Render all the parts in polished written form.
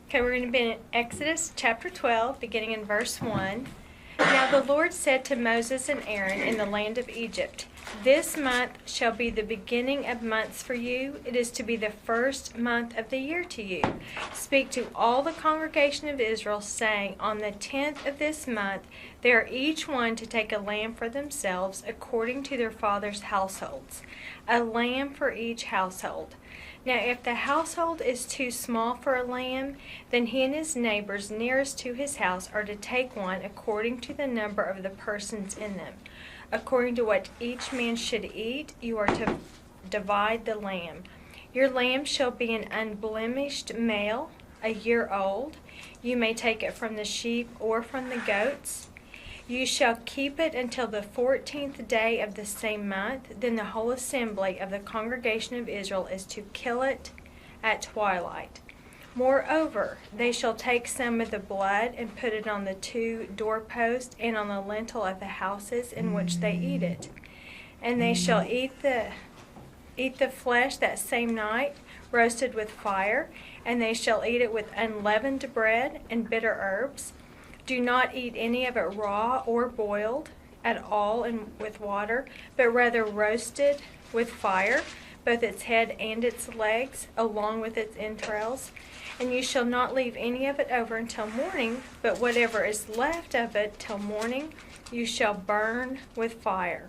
Okay, we're going to be in Exodus chapter 12, beginning in verse 1. Now the Lord said to Moses and Aaron in the land of Egypt, "This month shall be the beginning of months for you. It is to be the first month of the year to you. Speak to all the congregation of Israel, saying, On the 10th of this month they are each one to take a lamb for themselves according to their father's households, a lamb for each household. Now if the household is too small for a lamb, then he and his neighbors nearest to his house are to take one according to the number of the persons in them. According to what each man should eat, you are to divide the lamb. Your lamb shall be an unblemished male, a year old. You may take it from the sheep or from the goats. You shall keep it until the 14th day of the same month. Then the whole assembly of the congregation of Israel is to kill it at twilight. Moreover, they shall take some of the blood and put it on the 2 doorposts and on the lintel of the houses in which they eat it. And they shall eat the flesh that same night, roasted with fire, and they shall eat it with unleavened bread and bitter herbs. Do not eat any of it raw or boiled at all with water, but rather roasted with fire, both its head and its legs, along with its entrails. And you shall not leave any of it over until morning, but whatever is left of it till morning you shall burn with fire.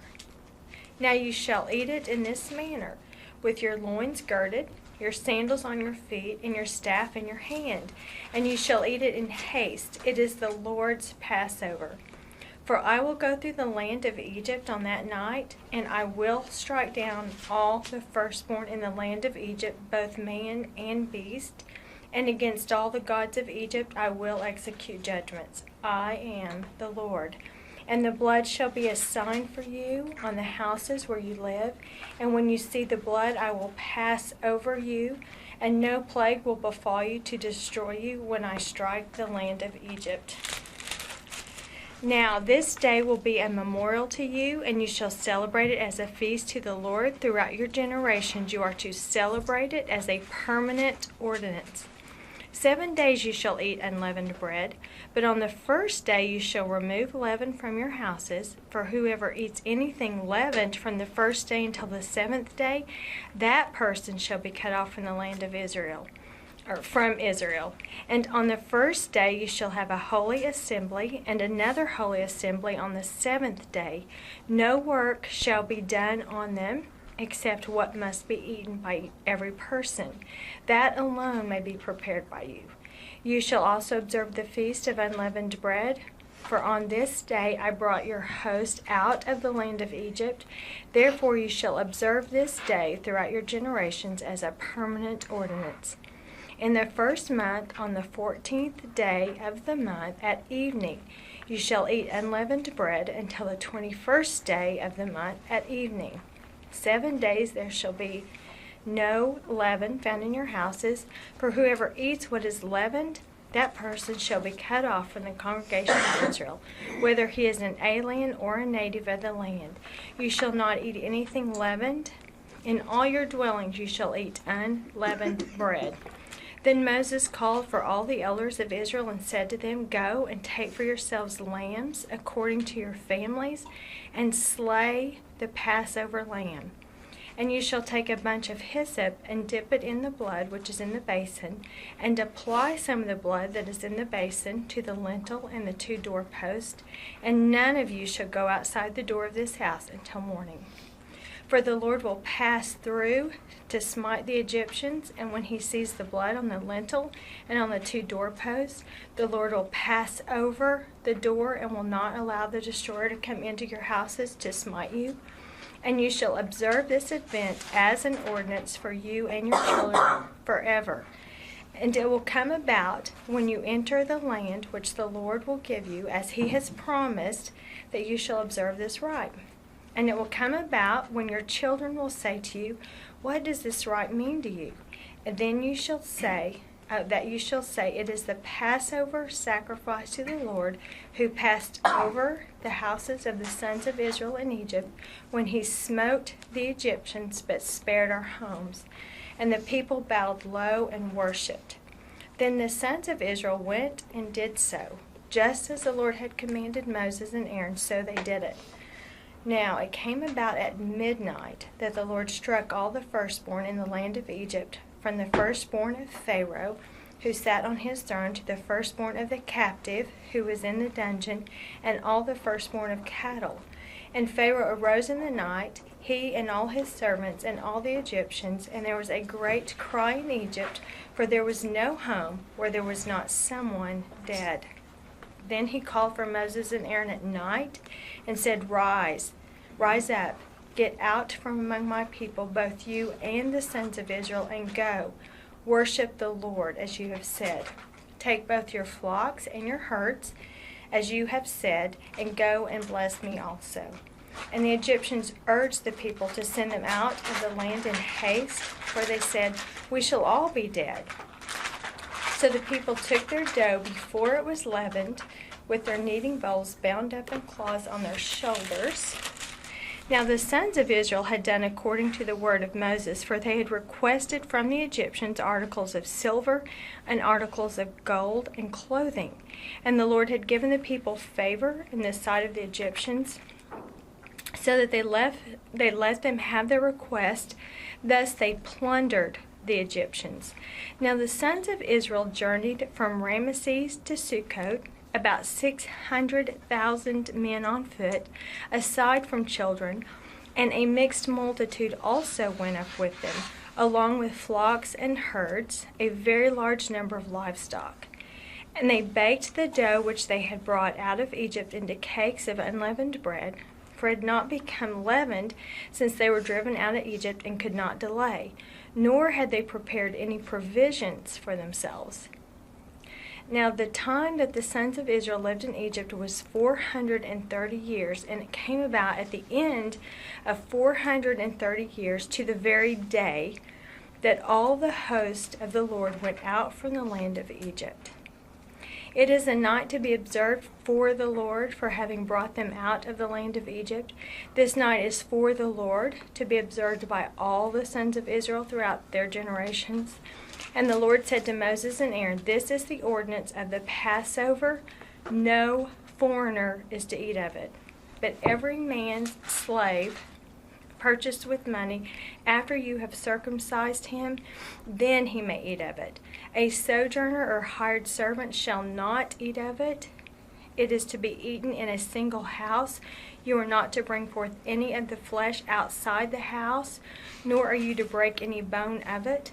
Now you shall eat it in this manner, with your loins girded, your sandals on your feet, and your staff in your hand. And you shall eat it in haste. It is the Lord's Passover. For I will go through the land of Egypt on that night, and I will strike down all the firstborn in the land of Egypt, both man and beast. And against all the gods of Egypt I will execute judgments. I am the Lord. And the blood shall be a sign for you on the houses where you live. And when you see the blood, I will pass over you, and no plague will befall you to destroy you when I strike the land of Egypt. Now this day will be a memorial to you, and you shall celebrate it as a feast to the Lord throughout your generations. You are to celebrate it as a permanent ordinance. 7 days you shall eat unleavened bread, but on the first day you shall remove leaven from your houses. For whoever eats anything leavened from the first day until the 7th day, that person shall be cut off from the land of Israel, or from Israel. And on the first day you shall have a holy assembly, and another holy assembly on the 7th day. No work shall be done on them, except what must be eaten by every person. That alone may be prepared by you. You shall also observe the feast of unleavened bread, for on this day I brought your host out of the land of Egypt. Therefore you shall observe this day throughout your generations as a permanent ordinance. In the first month, on the 14th day of the month, at evening, you shall eat unleavened bread until the 21st day of the month at evening. 7 days there shall be no leaven found in your houses, for whoever eats what is leavened, that person shall be cut off from the congregation of Israel, whether he is an alien or a native of the land. You shall not eat anything leavened. In all your dwellings you shall eat unleavened bread. Then Moses called for all the elders of Israel and said to them, Go and take for yourselves lambs according to your families, and slay the Passover lamb. And you shall take a bunch of hyssop and dip it in the blood which is in the basin, and apply some of the blood that is in the basin to the lintel and the 2 doorposts, and none of you shall go outside the door of this house until morning. For the Lord will pass through to smite the Egyptians, and when he sees the blood on the lintel and on the 2 doorposts, the Lord will pass over the door and will not allow the destroyer to come into your houses to smite you. And you shall observe this event as an ordinance for you and your children forever. And it will come about when you enter the land which the Lord will give you, as he has promised, that you shall observe this rite. And it will come about when your children will say to you, What does this rite mean to you? And then you shall say, it is the Passover sacrifice to the Lord, who passed over the houses of the sons of Israel in Egypt, when he smote the Egyptians, but spared our homes. And the people bowed low and worshipped. Then the sons of Israel went and did so, just as the Lord had commanded Moses and Aaron, so they did it. Now it came about at midnight that the Lord struck all the firstborn in the land of Egypt, from the firstborn of Pharaoh, who sat on his throne, to the firstborn of the captive, who was in the dungeon, and all the firstborn of cattle. And Pharaoh arose in the night, he and all his servants and all the Egyptians, and there was a great cry in Egypt, for there was no home where there was not someone dead. Then he called for Moses and Aaron at night and said, Rise up, get out from among my people, both you and the sons of Israel, and go, worship the Lord as you have said. Take both your flocks and your herds, as you have said, and go and bless me also. And the Egyptians urged the people to send them out of the land in haste, for they said, We shall all be dead. So the people took their dough before it was leavened, with their kneading bowls bound up in cloths on their shoulders. Now the sons of Israel had done according to the word of Moses, for they had requested from the Egyptians articles of silver and articles of gold and clothing. And the Lord had given the people favor in the sight of the Egyptians, so that they let them have their request. Thus they plundered the Egyptians. Now the sons of Israel journeyed from Ramesses to Succoth, about 600,000 men on foot, aside from children, and a mixed multitude also went up with them, along with flocks and herds, a very large number of livestock. And they baked the dough which they had brought out of Egypt into cakes of unleavened bread, for it had not become leavened since they were driven out of Egypt and could not delay, nor had they prepared any provisions for themselves. Now the time that the sons of Israel lived in Egypt was 430 years, and it came about at the end of 430 years, to the very day, that all the host of the Lord went out from the land of Egypt. It is a night to be observed for the Lord, for having brought them out of the land of Egypt. This night is for the Lord, to be observed by all the sons of Israel throughout their generations. And the Lord said to Moses and Aaron, This is the ordinance of the Passover. No foreigner is to eat of it, but every man's slave purchased with money, after you have circumcised him, then he may eat of it. A sojourner or hired servant shall not eat of it. It is to be eaten in a single house. You are not to bring forth any of the flesh outside the house, nor are you to break any bone of it.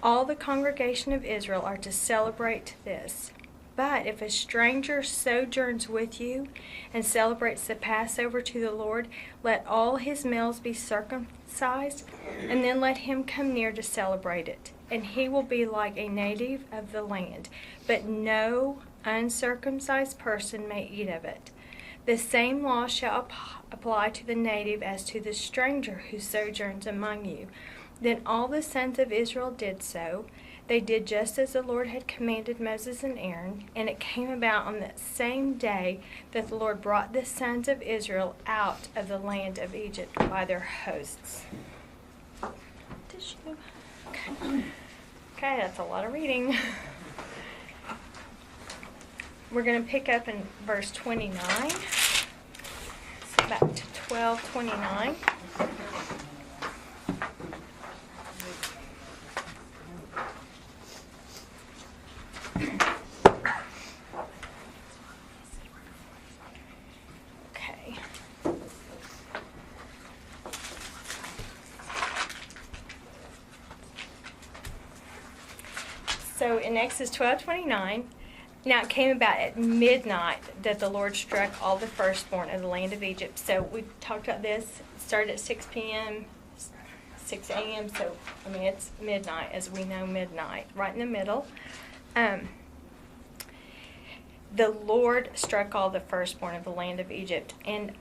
All the congregation of Israel are to celebrate this. But if a stranger sojourns with you and celebrates the Passover to the Lord, let all his males be circumcised, and then let him come near to celebrate it. And he will be like a native of the land, but no uncircumcised person may eat of it. The same law shall apply to the native as to the stranger who sojourns among you. Then all the sons of Israel did so. They did just as the Lord had commanded Moses and Aaron, and it came about on that same day that the Lord brought the sons of Israel out of the land of Egypt by their hosts. Okay, that's a lot of reading. We're going to pick up in verse 29. So back to 12:29. So in Exodus 12:29, now it came about at midnight that the Lord struck all the firstborn of the land of Egypt. So we talked about this. It started at 6 p.m., 6 a.m. So, it's midnight, as we know, midnight, right in the middle. The Lord struck all the firstborn of the land of Egypt. And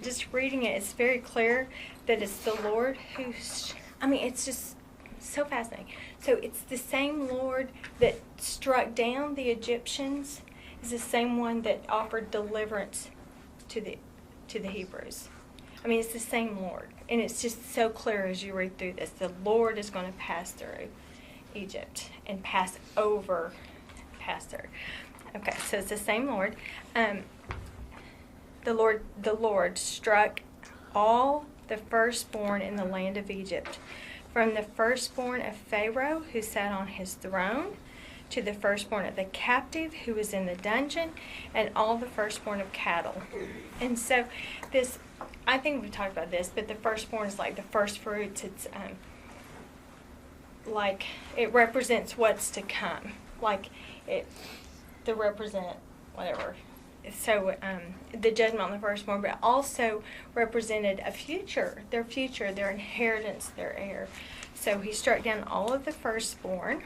just reading it, it's very clear that it's the Lord who, it's just so fascinating. So it's the same Lord that struck down the Egyptians is the same one that offered deliverance to the Hebrews. It's the same Lord. And it's just so clear as you read through this. The Lord is going to pass through. Egypt and pass through. Okay, so it's the same Lord. The Lord struck all the firstborn in the land of Egypt, from the firstborn of Pharaoh who sat on his throne, to the firstborn of the captive who was in the dungeon, and all the firstborn of cattle. And so this, I think we talked about this, but the firstborn is like the first fruits. It's like it represents what's to come. Like to represent whatever. So the judgment on the firstborn, but also represented a future, their inheritance, their heir. So he struck down all of the firstborn.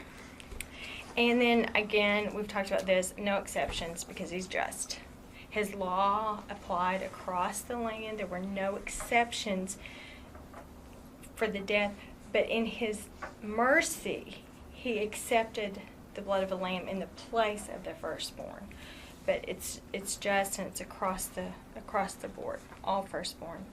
And then again, we've talked about this, no exceptions because he's just. His law applied across the land. There were no exceptions for the death. But in his mercy, he accepted the blood of a lamb in the place of the firstborn. But it's just, and it's across the board, all firstborn.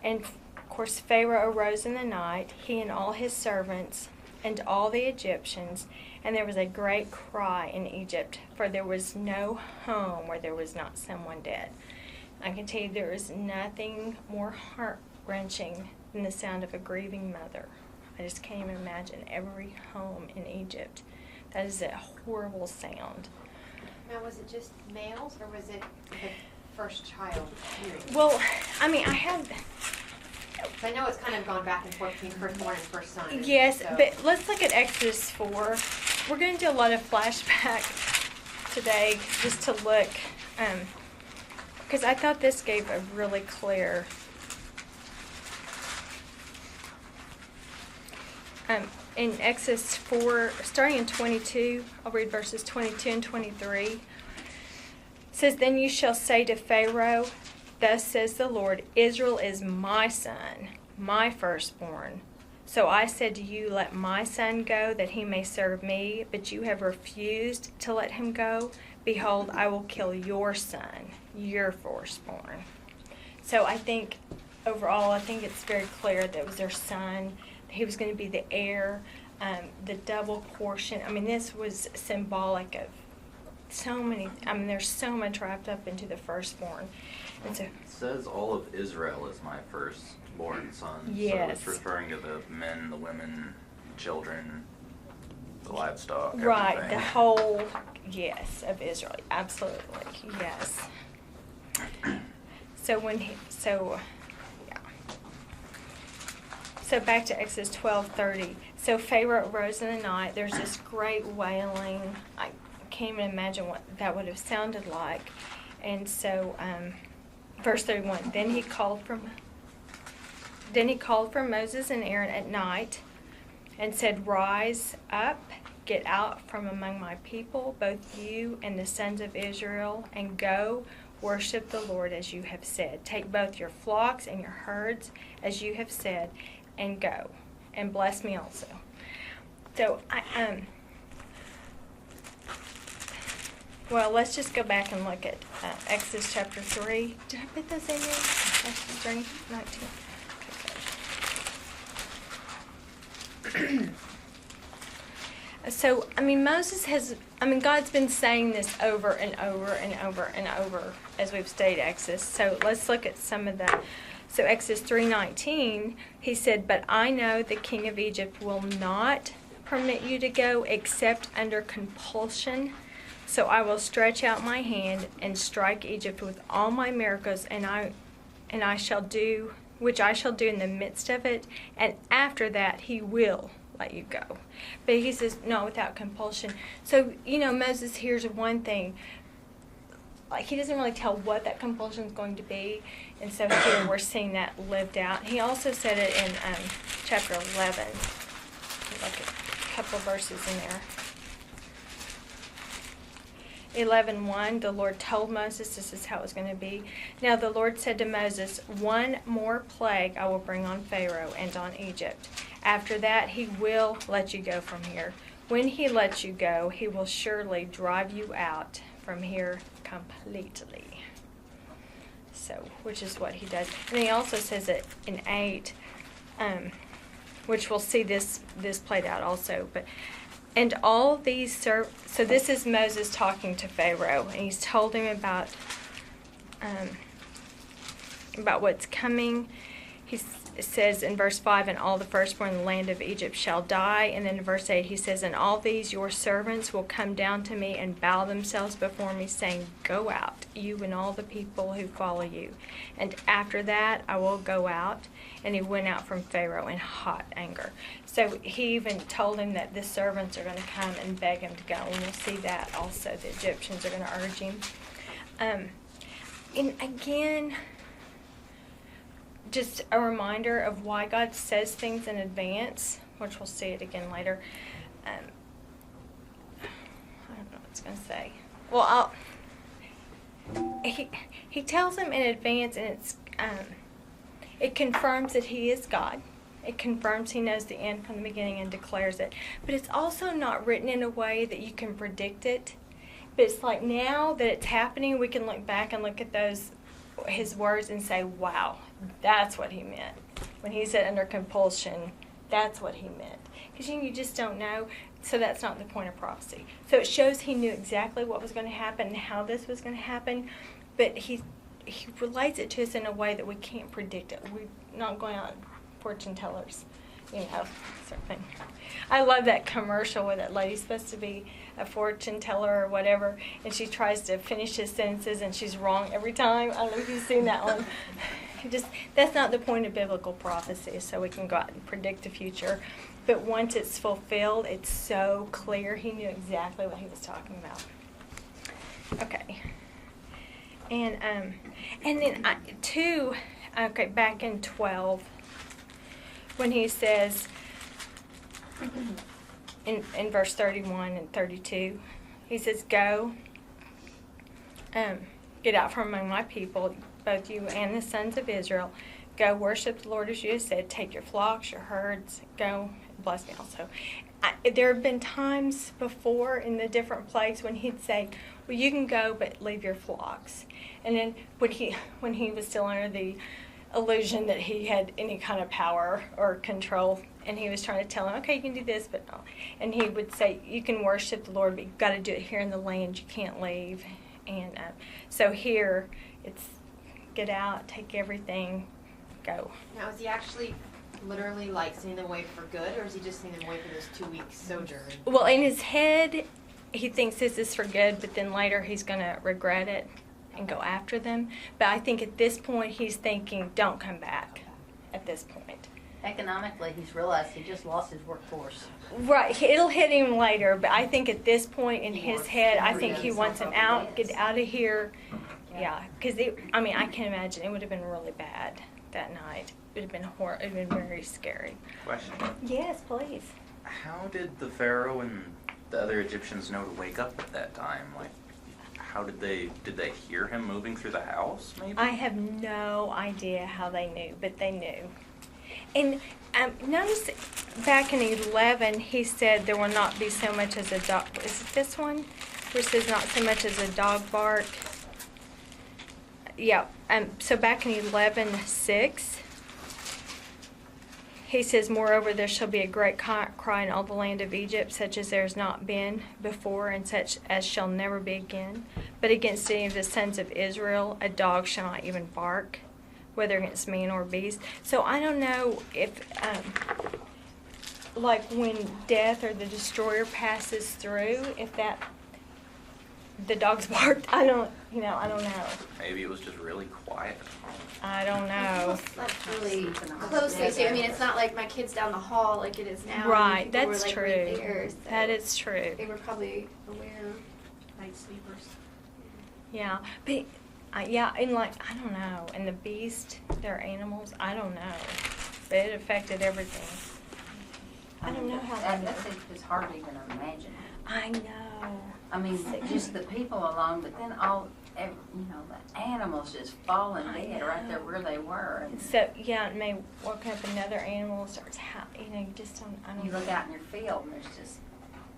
And of course, Pharaoh arose in the night, he and all his servants, and all the Egyptians, and there was a great cry in Egypt, for there was no home where there was not someone dead. I can tell you there is nothing more heart-wrenching than the sound of a grieving mother. I just can't even imagine every home in Egypt. That is a horrible sound. Now, was it just males, or was it the first child? Well, I know it's kind of gone back and forth between firstborn and first son. Yes, so. But let's look at Exodus 4. We're going to do a lot of flashback today just to look, because I thought this gave a really clear, in Exodus 4, starting in 22, I'll read verses 22 and 23. It says, "Then you shall say to Pharaoh, thus says the Lord, Israel is my son, my firstborn. So I said to you, let my son go, that he may serve me, but you have refused to let him go. Behold, I will kill your son, your firstborn." So I think, overall, I think it's very clear that it was their son. He was going to be the heir, the double portion. I mean, this was symbolic of so many. I mean, there's so much wrapped up into the firstborn. And so, it says all of Israel is my firstborn son. Yes. So it's referring to the men, the women, children, the livestock, right, everything. the whole, yes, of Israel. Absolutely, yes. So So back to Exodus 12:30. So Pharaoh arose in the night. There's this great wailing. I can't even imagine what that would have sounded like. And so, verse 31. Then he called for Moses and Aaron at night, and said, "Rise up, get out from among my people, both you and the sons of Israel, and go worship the Lord as you have said. Take both your flocks and your herds as you have said, and go, and bless me also." So well, let's just go back and look at Exodus chapter 3. Did I put those in there? Exodus 3, 19. So, God's been saying this over and over and over and over as we've studied Exodus. So let's look at some of the. So Exodus 3:19, he said, "But I know the king of Egypt will not permit you to go except under compulsion. So I will stretch out my hand and strike Egypt with all my miracles, and I shall do, which I shall do in the midst of it, and after that he will let you go." But he says, not without compulsion. So, Moses hears one thing. Like, he doesn't really tell what that compulsion is going to be. And so here we're seeing that lived out. He also said it in chapter 11. Look at a couple of verses in there. 11:1, the Lord told Moses this is how it was going to be. "Now the Lord said to Moses, one more plague I will bring on Pharaoh and on Egypt. After that he will let you go from here. When he lets you go, he will surely drive you out from here completely." So, which is what he does. And he also says it in 8, which we'll see this played out also. But and all these so this is Moses talking to Pharaoh, and he's told him about what's coming. He says in verse 5, and all the firstborn in the land of Egypt shall die. And then in verse 8 he says, and all these your servants will come down to me and bow themselves before me, saying, go out, you and all the people who follow you. And after that I will go out. And he went out from Pharaoh in hot anger. So he even told him that the servants are going to come and beg him to go. And we'll see that also. The Egyptians are going to urge him. And again, just a reminder of why God says things in advance, which we'll see it again later. I don't know what it's going to say. Well, he tells him in advance, and it confirms that he is God. It confirms he knows the end from the beginning and declares it. But it's also not written in a way that you can predict it. But it's like now that it's happening, we can look back and look at his words and say, wow, that's what he meant. When he said under compulsion, that's what he meant. Because you just don't know, so that's not the point of prophecy. So it shows he knew exactly what was going to happen and how this was going to happen, but he relates it to us in a way that we can't predict it. We're not going on fortune tellers, sort of thing. I love that commercial where that lady's supposed to be a fortune teller or whatever, and she tries to finish his sentences and she's wrong every time. I don't know if you've seen that one. That's not the point of biblical prophecy, so we can go out and predict the future. But once it's fulfilled, it's so clear. He knew exactly what he was talking about. Okay. And then back in 12, when he says in verse 31 and 32, he says, go, get out from among my people, both you and the sons of Israel. Go worship the Lord as you have said. Take your flocks, your herds, go, bless me also. There have been times before in the different plagues when he'd say, well, you can go, but leave your flocks. And then when he was still under the illusion that he had any kind of power or control, and he was trying to tell him, okay, you can do this, but no. And he would say, you can worship the Lord, but you've got to do it here in the land. You can't leave. And so here, it's get out, take everything, go. Now, is he actually literally like sending them away for good, or is he just sending them away for this 2 week sojourn? Well, in his head, he thinks this is for good, but then later he's going to regret it and go after them. But I think at this point, he's thinking, don't come back at this point. Economically, he's realized he just lost his workforce. Right, it'll hit him later, but I think at this point in his head, I think he wants him out, get out of here. Yeah, because I can imagine it would have been really bad that night. It would have been horrible. It would have been very scary. Question. Yes, please. How did the Pharaoh and the other Egyptians know to wake up at that time? Like, how did they hear him moving through the house, maybe? I have no idea how they knew, but they knew. And notice back in 11, he said there will not be so much as a dog. Is it this one? Where it says not so much as a dog bark. Yeah. So back in 11:6, he says, moreover, there shall be a great cry in all the land of Egypt, such as there has not been before, and such as shall never be again. But against any of the sons of Israel, a dog shall not even bark, whether against man or beast. So I don't know if, like when death or the destroyer passes through, if the dogs barked. I don't know. Maybe it was just really quiet. I don't know. That's really closely too. I mean, it's not like my kid's down the hall like it is now. Right, People were, that's like, true. right there, so That is true. They were probably aware. Night sleepers. Yeah, but and like I don't know. And the beast, they're animals. I don't know, but it affected everything. I don't know how they That's know. just hard to even imagine. I know. I mean, just the people alone, but then the animals just falling dead right there where they were. And So yeah, it may woke up another animal starts you just don't. I don't you look know. out in your field and there's just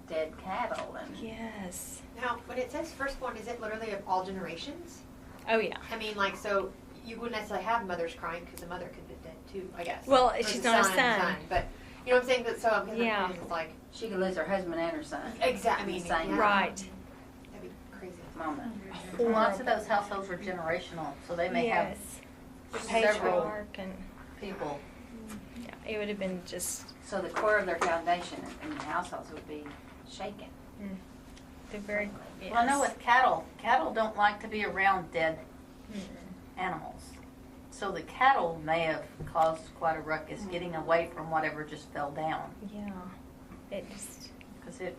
dead cattle and Yes. Now, when it says firstborn, is it literally of all generations? Oh yeah. I mean, like, so you wouldn't necessarily have mothers crying because the mother could be dead too, I guess. Well, Or she's the not a son, son. But You know what I'm saying? That so I'm Yeah. it's like She could lose her husband and her son. exactly. I in mean, the same yeah. Right. That'd be crazy. moment. Lots of those households were generational, so they may have Yes. The several patriarch and, people. yeah, it would have been just So the core of their foundation in the households would be shaken. the very, yes. Well, I know with cattle don't like to be around dead Mm-mm. animals. So the cattle may have caused quite a ruckus getting away from whatever just fell down. Yeah. It just, Because they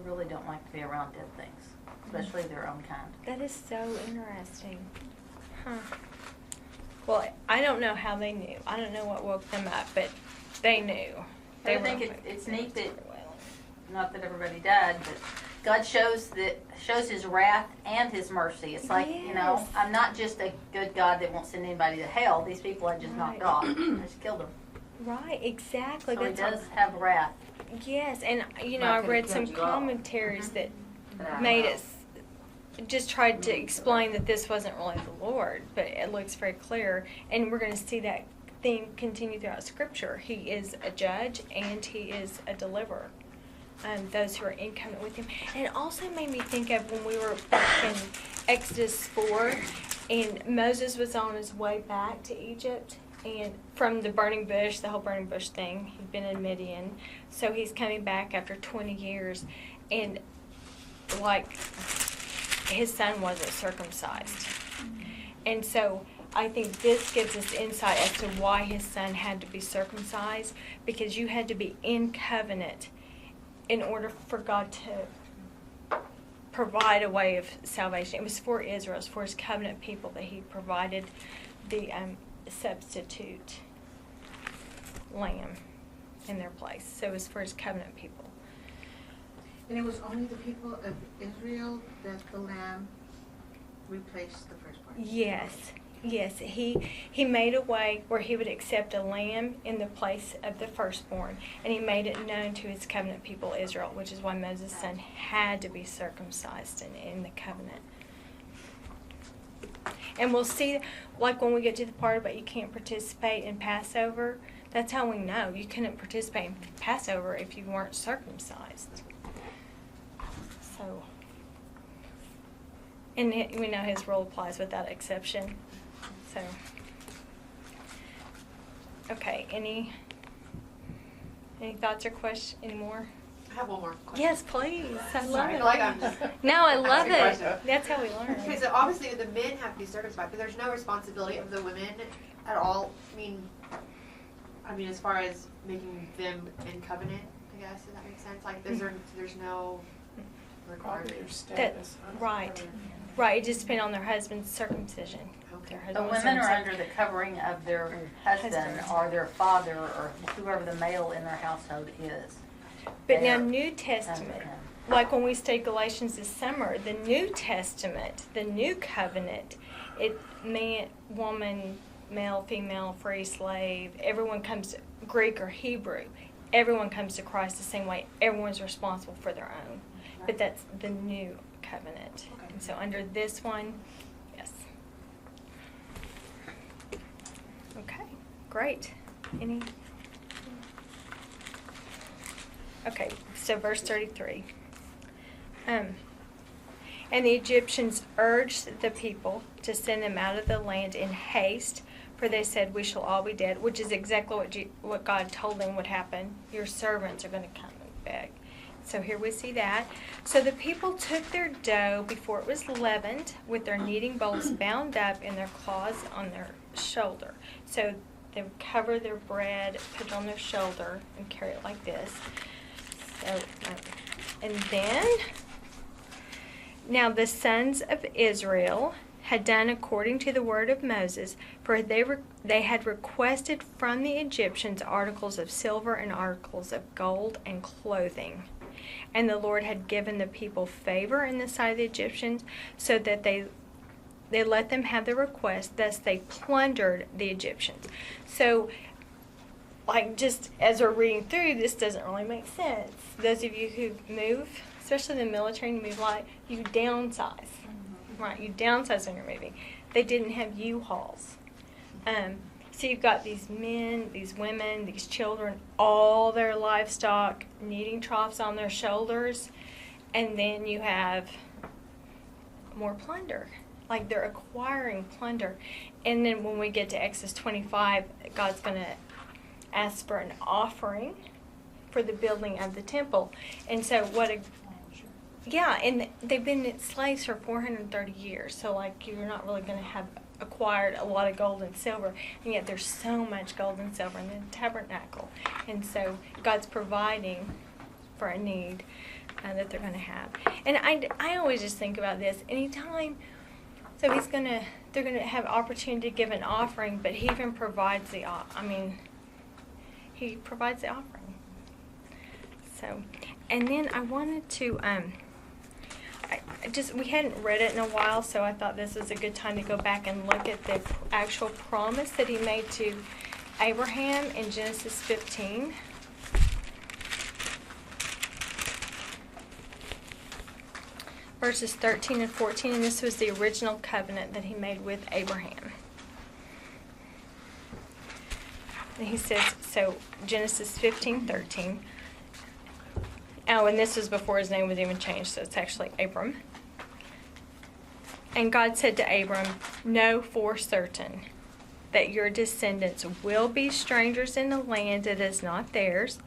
really don't like to be around dead things, especially their own kind. that is so interesting. Huh. Well, I don't know how they knew. I don't know what woke them up, but they knew. But I were think awake. it's neat that, not that everybody died, but God shows his wrath and his mercy. It's like, you know, Yes. I'm not just a good God that won't send anybody to hell. These people I just knocked Right. off. I just killed them. Right, exactly. So he That's does have wrath. yes, and you know, Might I could've read killed some you all. commentaries that But I made know. it just tried to explain that this wasn't really the Lord, but it looks very clear, and we're going to see that theme continue throughout Scripture. He is a judge and he is a deliverer. Those who are in covenant with him. And it also made me think of when we were back in Exodus 4, and Moses was on his way back to Egypt, and from the burning bush, the whole burning bush thing, he'd been in Midian, so he's coming back after 20 years, and like his son wasn't circumcised. And so I think this gives us insight as to why his son had to be circumcised, because you had to be in covenant in order for God to provide a way of salvation. It was for Israel, it was for his covenant people that he provided the substitute lamb in their place. So it was for his covenant people. And it was only the people of Israel that the lamb replaced the firstborn? Yes, yes. He made a way where he would accept a lamb in the place of the firstborn, and he made it known to his covenant people Israel, which is why Moses' son had to be circumcised in the covenant. And we'll see, like when we get to the part about you can't participate in Passover, that's how we know you couldn't participate in Passover if you weren't circumcised. So, and we know his rule applies without exception. So, okay, any thoughts or questions, any more? I have one more question. Yes, please. I love Sorry, I it. feel like I'm just. No, I love asking it. questions. That's how we learn. Okay, so obviously the men have to be circumcised, but there's no responsibility of the women at all. I mean, as far as making them in covenant, I guess, does that make sense? Like, there's no requirement. That, right, right. It just depends on their husband's circumcision. Okay. Their The husband was women are circumcised. under the covering of their husband or their father or whoever the male in their household is. But now, They're New under Testament, him. like when we studied Galatians this summer, the New Testament, the New Covenant, it man, woman, male, female, free, slave, everyone comes, Greek or Hebrew, everyone comes to Christ the same way. Everyone's responsible for their own. But that's the New Covenant. Okay. And so under this one, yes. Okay, great. Any? Okay, so verse 33. And the Egyptians urged the people to send them out of the land in haste, for they said, "We shall all be dead," which is exactly what God told them would happen. Your servants are going to come and beg. So here we see that. So the people took their dough before it was leavened, with their kneading bowls bound up and their claws on their shoulder. So they would cover their bread, put it on their shoulder, and carry it like this. So, and then, now the sons of Israel had done according to the word of Moses, for they had requested from the Egyptians articles of silver and articles of gold and clothing. And the Lord had given the people favor in the sight of the Egyptians, so that they let them have their request. Thus they plundered the Egyptians. So, like, just as we're reading through, this doesn't really make sense. Those of you who move, especially the military, you move like, you downsize. Right, you downsize when you're moving. They didn't have U-Hauls. So you've got these men, these women, these children, all their livestock, kneading troughs on their shoulders, and then you have more plunder. Like they're acquiring plunder. And then when we get to Exodus 25, God's going to ask for an offering for the building of the temple. And so and they've been slaves for 430 years. So like you're not really going to have acquired a lot of gold and silver, and yet there's so much gold and silver in the tabernacle. And so God's providing for a need that they're going to have. And I always just think about this. Anytime, so they're going to have opportunity to give an offering, but he even provides he provides the offering. So, and then I wanted to, we hadn't read it in a while, so I thought this was a good time to go back and look at the actual promise that he made to Abraham in Genesis 15. Verses 13 and 14, and this was the original covenant that he made with Abraham. And he says, so Genesis 15:13. Oh, and this was before his name was even changed, so it's actually Abram. And God said to Abram, know for certain that your descendants will be strangers in a land that is not theirs.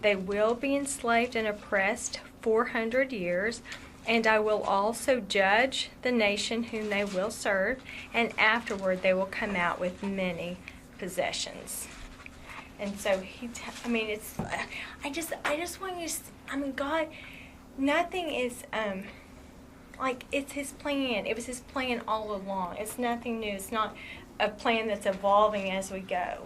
They will be enslaved and oppressed 400 years. And I will also judge the nation whom they will serve, and afterward they will come out with many possessions. And so I just want you to, God, nothing is, it's his plan. It was his plan all along. It's nothing new. It's not a plan that's evolving as we go.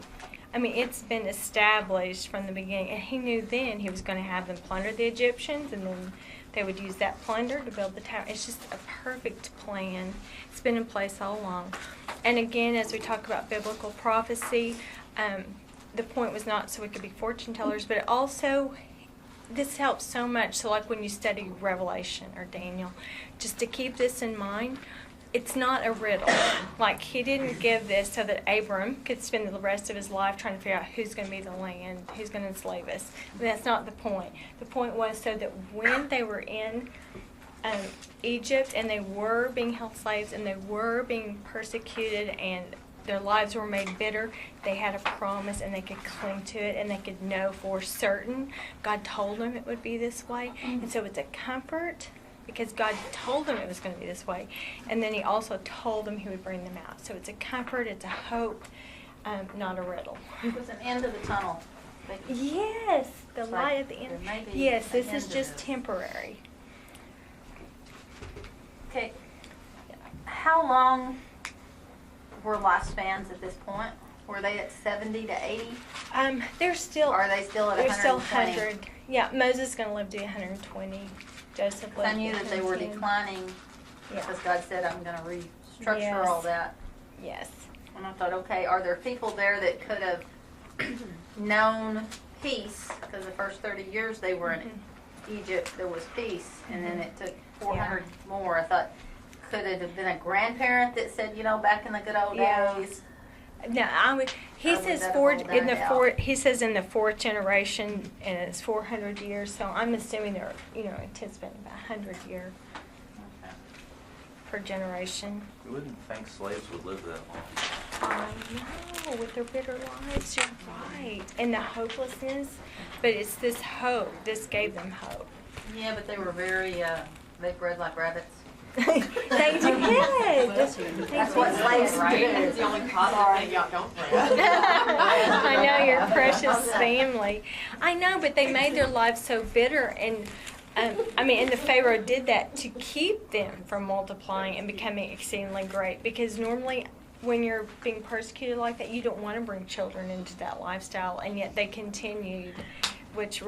It's been established from the beginning, and he knew then he was going to have them plunder the Egyptians, and then they would use that plunder to build the tower. It's just a perfect plan. It's been in place all along. And again, as we talk about biblical prophecy, the point was not so we could be fortune tellers, but it also, this helps so much. So like when you study Revelation or Daniel, just to keep this in mind, it's not a riddle. Like he didn't give this so that Abram could spend the rest of his life trying to figure out who's going to be the land, who's going to enslave us. That's not the point. The point was so that when they were in Egypt and they were being held slaves and they were being persecuted and their lives were made bitter, they had a promise and they could cling to it and they could know for certain God told them it would be this way. And so it's a comfort because God told them it was going to be this way. And then he also told them he would bring them out. So it's a comfort, it's a hope, not a riddle. It was an end of the tunnel. Yes, the It's light like at the end. there may be Yes, an this end is to just this. temporary. Okay. How long were lifespans at this point? Were they at 70 to 80? They're still, Or are they still at they're 120? still 100. Yeah, Moses is going to live to 120. Joseph lived I knew to that they were 110. declining Yeah. because God said, I'm going to restructure Yes. all that. Yes. And I thought, okay, are there people there that could have known peace? Because the first 30 years they were in Egypt, there was peace. And then it took 400 more. I thought, could it have been a grandparent that said, back in the good old Yeah. days? No, he Or was says that fourth all in the died fourth. out? He says in the fourth generation, and it's 400 years. So I'm assuming they're anticipating about 100 year Okay. per generation. You wouldn't think slaves would live that long. I know, with their bitter lives, you're right, and the hopelessness. But it's this hope. This gave them hope. Yeah, but they were very, they bred like rabbits. They did. That's what slaves do. It's the only positive thing y'all don't bring. I know, your precious family. I know, but they made their lives so bitter, and and the Pharaoh did that to keep them from multiplying and becoming exceedingly great. Because normally, when you're being persecuted like that, you don't want to bring children into that lifestyle, and yet they continued, which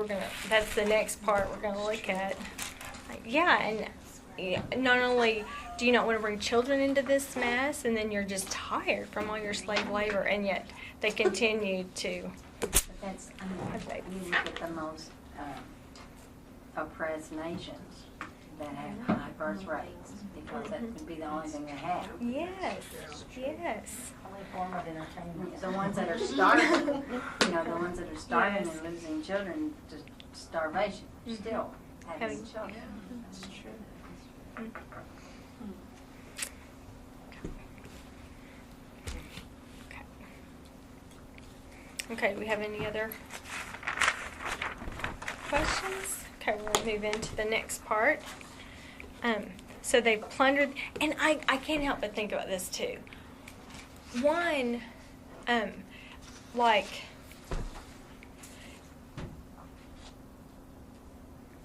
that's the next part we're gonna look at. Not only do you not want to bring children into this mess, and then you're just tired from all your slave labor, and yet they continued to. But that's, you look at the most oppressed nations that have high first rates, because that would be the only thing they have. Yes, yes. Only form of entertainment. The ones that are starving, the ones that are starving Yes. and losing children to starvation, still having Having- children. That's true. Okay, do we have any other questions? Okay, we'll move into the next part. So they plundered, and I can't help but think about this too. One, like,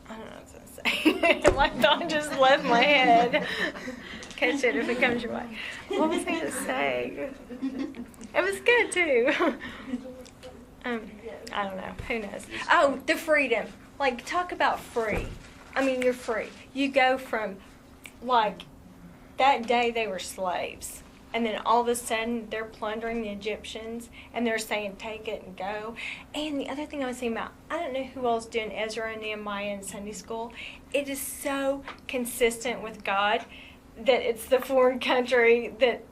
I don't know what I was gonna say. My thought just left my head. Catch it if it comes your way. What was I gonna say? It was good too. I don't know. Who knows? Oh, the freedom. Like, talk about free. I mean, you're free. You go from, like, that day they were slaves. And then all of a sudden they're plundering the Egyptians and they're saying, take it and go. And the other thing I was thinking about, I don't know who else doing Ezra and Nehemiah in Sunday school. It is so consistent with God that it's the foreign country that,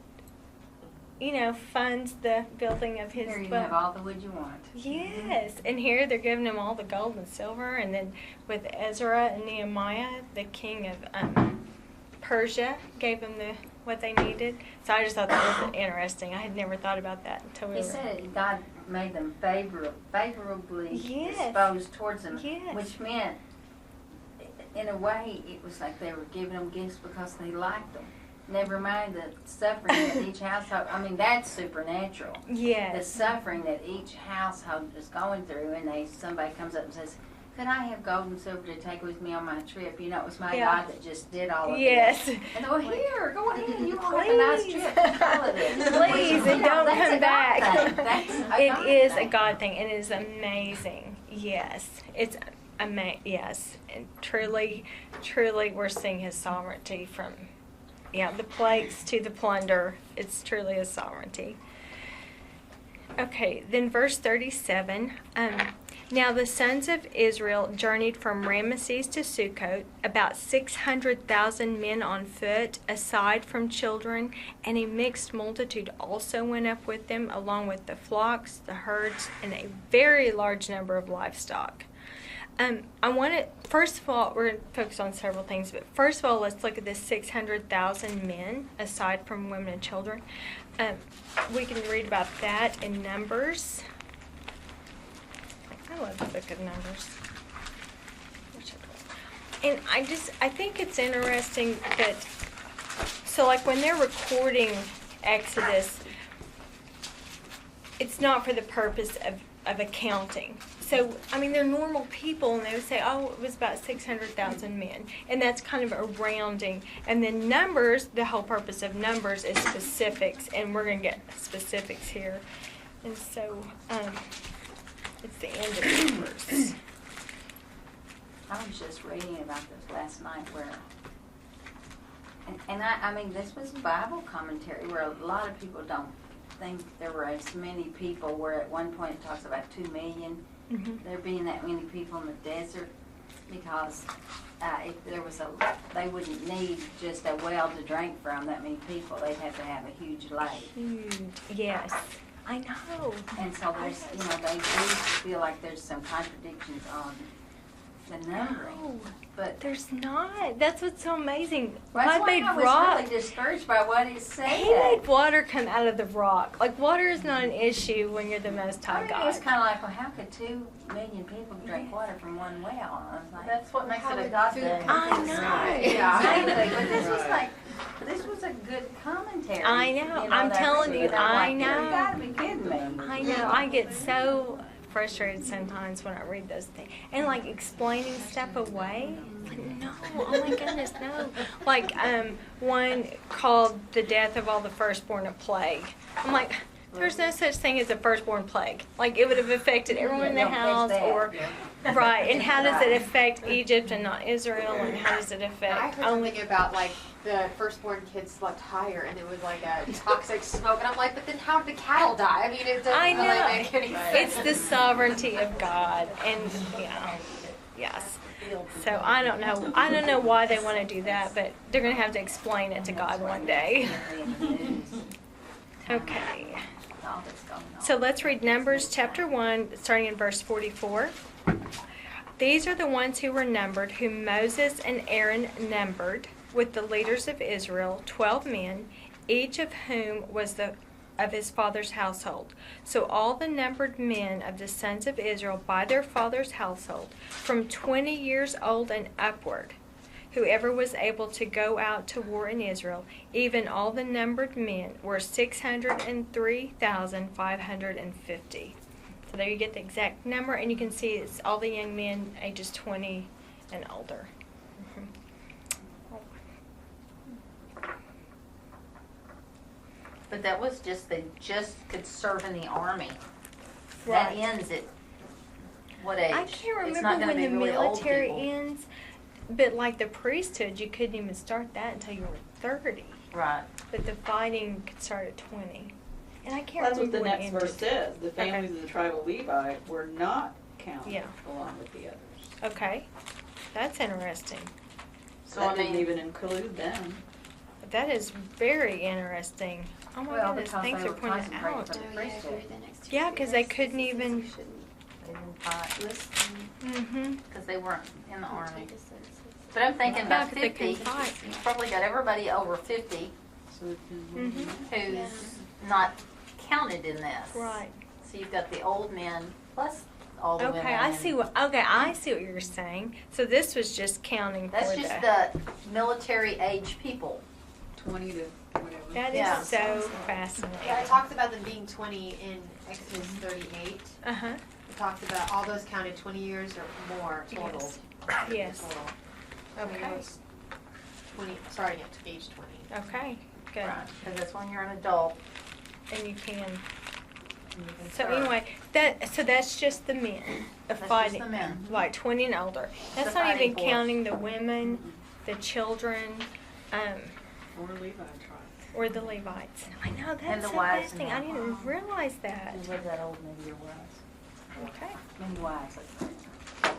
funds the building of his Here you book. have all the wood you want. Yes, and here they're giving them all the gold and silver, and then with Ezra and Nehemiah, the king of Persia gave them what they needed. So I just thought that was interesting. I had never thought about that until we He were. said God made them favorably Yes. disposed towards them, Yes. which meant, in a way, it was like they were giving them gifts because they liked them. Never mind the suffering that each household, that's supernatural. The Yes. suffering that each household is going through, and somebody comes up and says, could I have gold and silver to take with me on my trip? It was my Yeah. God that just did all of Yes. this. And they go, here, go ahead, you all have a nice Please. trip. All of this. Please, and don't That's come a God back. thing. That's a God It is a thing. God thing, and it is amazing. Yes, it's yes, and truly, we're seeing His sovereignty from, the plagues to the plunder. It's truly His sovereignty. Okay, then verse 37. Now the sons of Israel journeyed from Ramesses to Succoth, about 600,000 men on foot, aside from children, and a mixed multitude also went up with them, along with the flocks, the herds, and a very large number of livestock. First of all, we're going to focus on several things, but first of all, let's look at the 600,000 men, aside from women and children. We can read about that in Numbers. I love the book of Numbers. And I think it's interesting that, so like when they're recording Exodus, it's not for the purpose of accounting. So, they're normal people, and they would say, it was about 600,000 men. And that's kind of a rounding. And then Numbers, the whole purpose of Numbers is specifics, and we're going to get specifics here. And so, it's the end of Numbers. I was just reading about this last night and this was Bible commentary where a lot of people don't think there were as many people, where at one point it talks about 2 million. Mhm. There being that many people in the desert, because if there was they wouldn't need just a well to drink from that many people. They'd have to have a huge lake. Huge. Yes. I know. And so there's, they do feel like there's some contradictions on the numbering. No, But there's not. That's what's so amazing. that's God why made I was rock. really discouraged by what it said. He made water come out of the rock. Like, water is not an issue when you're the Most High It was God. kind of like, well, how could 2 million people drink water from one well? And I was like, That's what makes How it a would God food thing. I know. exactly. But this was a good commentary. I know. I'm that telling really- you, and I'm I like, know. You gotta be kidding me. I know. I get so frustrated sometimes when I read those things. And, like, explaining stuff away. Like, no. Oh, my goodness, no. Like, one called the death of all the firstborn a plague. I'm like, there's no such thing as a firstborn plague. Like, it would have affected everyone in the Don't catch house, that. or right. And how does it affect Egypt and not Israel? And how does it I affect heard only? something about like the firstborn kids slept higher and it was like a toxic smoke, and I'm like, but then how did the cattle die? I mean, it doesn't I really know. make any sense. It's the sovereignty of God, and Yes. Field So I don't know. I don't know why they want to do that, but they're going to have to explain it to God one day. Okay. All that's going on. So let's read Numbers chapter 1, starting in verse 44. These are the ones who were numbered, whom Moses and Aaron numbered, with the leaders of Israel, 12 men, each of whom was of his father's household. So all the numbered men of the sons of Israel by their father's household, from 20 years old and upward, whoever was able to go out to war in Israel, even all the numbered men, were 603,550. So there you get the exact number, and you can see it's all the young men ages 20 and older. But that was just, they just could serve in the army. That Right. ends at what age? I can't It's not remember gonna when the be really old military people. ends, but like the priesthood, you couldn't even start that until you were 30. Right. But the fighting could start at 20. And I can't That's what remember the when it next ended. verse says. The families of the tribe of Levi were not counted Yeah. along with the others. Okay. That's interesting. So That I didn't mean, even include them. That is very interesting. Oh my Well, goodness, because things they are were pointed consecrated out. for the priesthood. Yeah, because they couldn't even. they didn't fight Mm-hmm. because they weren't in the army. But I'm thinking Yeah, about 'cause they 50. couldn't fight. You probably got everybody over 50 So it Mhm. who's not counted in this. Right. So you've got the old men plus all the women. Okay, I and see what. Okay, I see what you're saying. So this was just counting That's for just the. the military age people. 20 to whatever. That is Yeah. so Yeah, it fascinating. talks about them being 20 in Exodus 38. Uh huh. It talks about all those counted 20 years or more total. Yes. Yes. Total. Okay. It was 20, starting at age 20. Okay. Good. Right. Because that's when you're an adult. And you can. and you can So serve. anyway, that's just the men of That's just fighting, the men. like 20 and older. That's The not fighting even force. counting the women, the children, Or Levi tribe. or the Levites. I know that's And the so wives and fascinating. I the- didn't realize that. Who was that old maybe your wives? Okay. Many wives, that's right.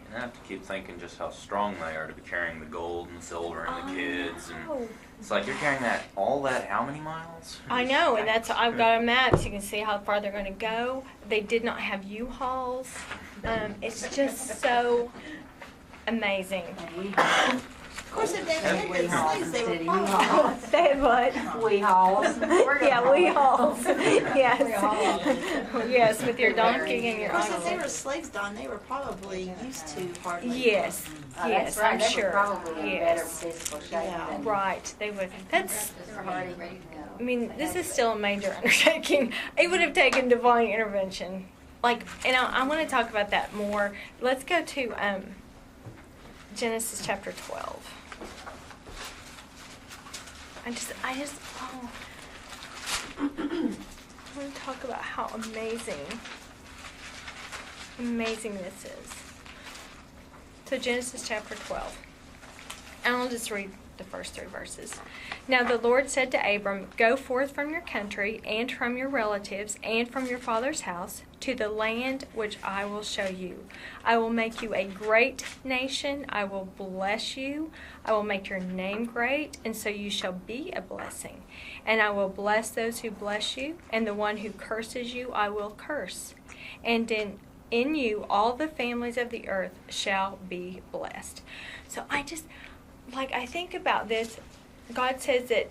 And I have to keep thinking just how strong they are to be carrying the gold and the silver and the kids. And Oh, it's like you're carrying all that how many miles? I know, and that's I've got a map so you can see how far they're going to go. They did not have U-Hauls. It's just so amazing. And we Of course, if they had been slaves, they were probably. They had what? We hauls. Yeah, we-hauls. Yes. Yes, with your donkey and Of your course, if they ox. were slaves, Don, they were probably used to hard labor. Yes, Oh, yes, that's right. I'm They sure. were probably in better Yes. physical shape Yeah. than. Right, they would. That's. They were hardy, ready to go. I mean, this is still a major undertaking. It would have taken divine intervention. Like, and I want to talk about that more. Let's go to Genesis chapter 12. I just, I want to talk about how amazing this is. So Genesis chapter 12. And I'll just read the first 3 verses. Now the Lord said to Abram, "Go forth from your country and from your relatives and from your father's house to the land which I will show you. I will make you a great nation. I will bless you. I will make your name great, and so you shall be a blessing. And I will bless those who bless you, and the one who curses you I will curse. And in you all the families of the earth shall be blessed." So I think about this. God says that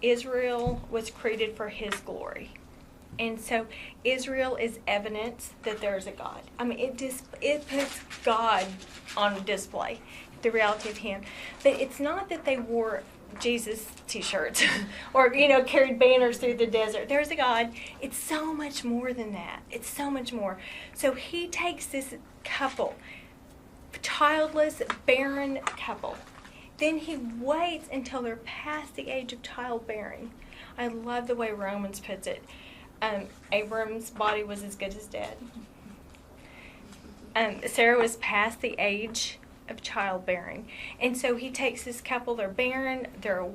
Israel was created for His glory. And so Israel is evidence that there's a God. I mean, it puts God on display, the reality of Him. But it's not that they wore Jesus t-shirts or, carried banners through the desert. There's a God. It's so much more than that. It's so much more. So He takes this couple, childless, barren couple. Then He waits until they're past the age of childbearing. I love the way Romans puts it. Abram's body was as good as dead. Sarah was past the age of childbearing. And so He takes this couple, they're barren, they're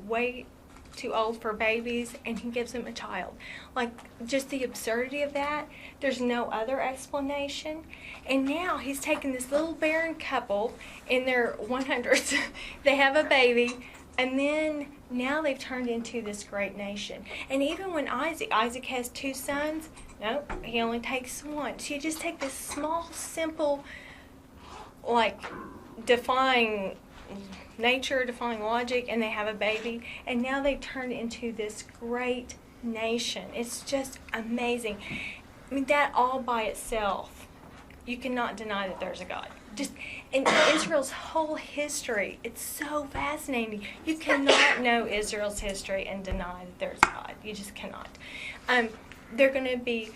too old for babies, and he gives them a child. Like, just the absurdity of that. There's no other explanation. And now he's taken this little barren couple in their 100s. They have a baby, and then now they've turned into this great nation. And even when Isaac has 2 sons, nope, he only takes one. So you just take this small, simple, like, defying nature, defying logic, and they have a baby, and now they've turned into this great nation. It's just amazing. I mean, that all by itself, you cannot deny that there's a God. Just in Israel's whole history, it's so fascinating. You cannot know Israel's history and deny that there's a God. You just cannot. They're going to be,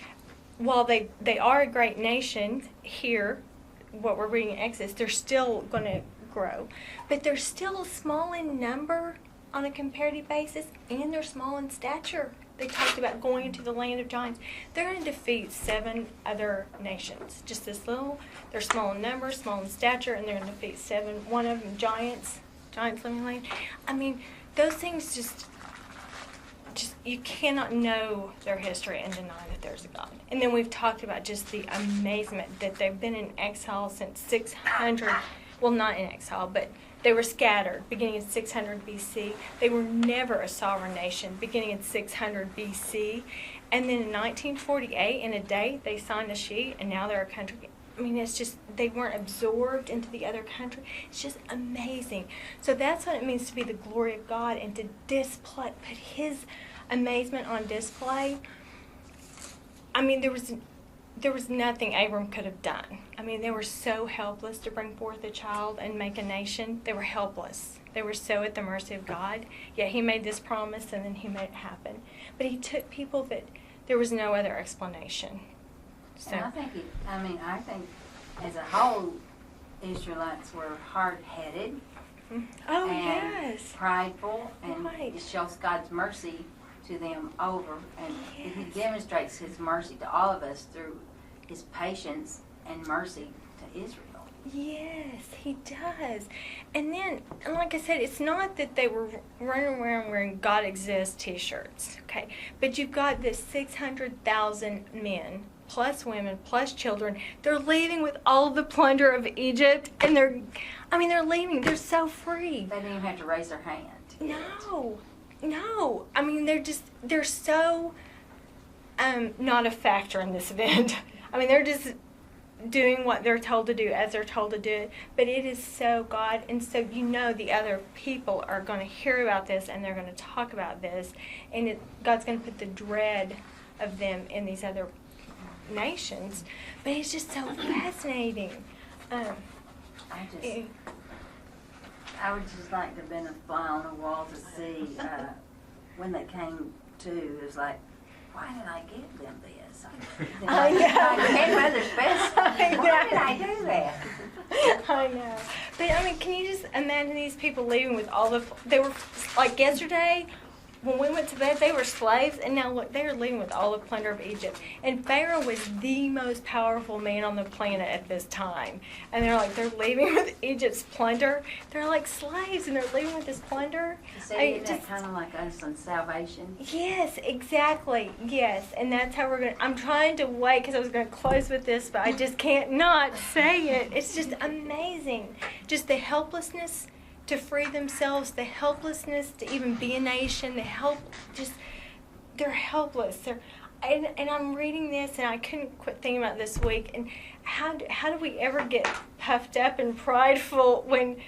while they are a great nation here, what we're reading in Exodus, they're still going to grow, but they're still small in number on a comparative basis, and they're small in stature. They talked about going into the land of giants. They're going to defeat 7 other nations. Just this little, they're small in number, small in stature, and they're going to defeat 7, one of them giants living in the land. I mean, those things just you cannot know their history and deny that there's a God. And then we've talked about just the amazement that they've been in exile since 600. Well, not in exile, but they were scattered beginning in 600 BC. They were never a sovereign nation beginning in 600 BC. And then in 1948, in a day, they signed a sheet, and now they're a country. I mean, it's just, they weren't absorbed into the other country. It's just amazing. So that's what it means to be the glory of God and to display, put His amazement on display. I mean, there was nothing Abram could have done. I mean, they were so helpless to bring forth a child and make a nation. They were helpless. They were so at the mercy of God. Yet He made this promise, and then He made it happen. But He took people that there was no other explanation. So And I think as a whole, Israelites were hard-headed oh, and yes. prideful, and Right. it shows God's mercy to them over, and He Yes. demonstrates His mercy to all of us through His patience and mercy to Israel. Yes, He does. And then, and like I said, it's not that they were running around wearing God Exists t-shirts, okay? But you've got this 600,000 men, plus women, plus children. They're leaving with all the plunder of Egypt, and they're leaving. They're so free. They didn't even have to raise their hand to get it. No. I mean, they're so not a factor in this event. I mean, they're just doing what they're told to do as they're told to do it. But it is so God, and so the other people are going to hear about this, and they're going to talk about this, and God's going to put the dread of them in these other nations. But it's just so fascinating. I would just like to have been a fly on the wall to see when they came to. It was like, why did I give them this? I know. My grandmother's best. I know. Why did I do that? I know. But I mean, can you just imagine these people leaving with all they were, like yesterday, when we went to bed, they were slaves, and now look, they are leaving with all the plunder of Egypt. And Pharaoh was the most powerful man on the planet at this time. And they're leaving with Egypt's plunder. They're like slaves, and they're leaving with this plunder. So isn't that kind of like us on salvation? Yes, exactly. Yes, and that's how we're going to... I'm trying to wait because I was going to close with this, but I just can't not say it. It's just amazing. Just the helplessness to free themselves, the helplessness to even be a nation, they're helpless. And I'm reading this, and I couldn't quit thinking about this week, and how do we ever get puffed up and prideful when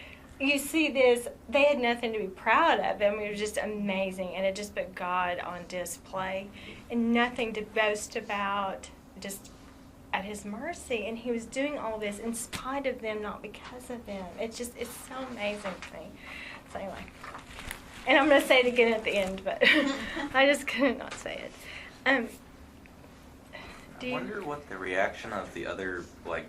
you see this? They had nothing to be proud of. I mean, it was just amazing, and it just put God on display, and nothing to boast about, just at His mercy. And He was doing all this in spite of them, not because of them. It's so amazing to me. So anyway, and I'm going to say it again at the end, but I just couldn't not say it. I wonder what the reaction of the other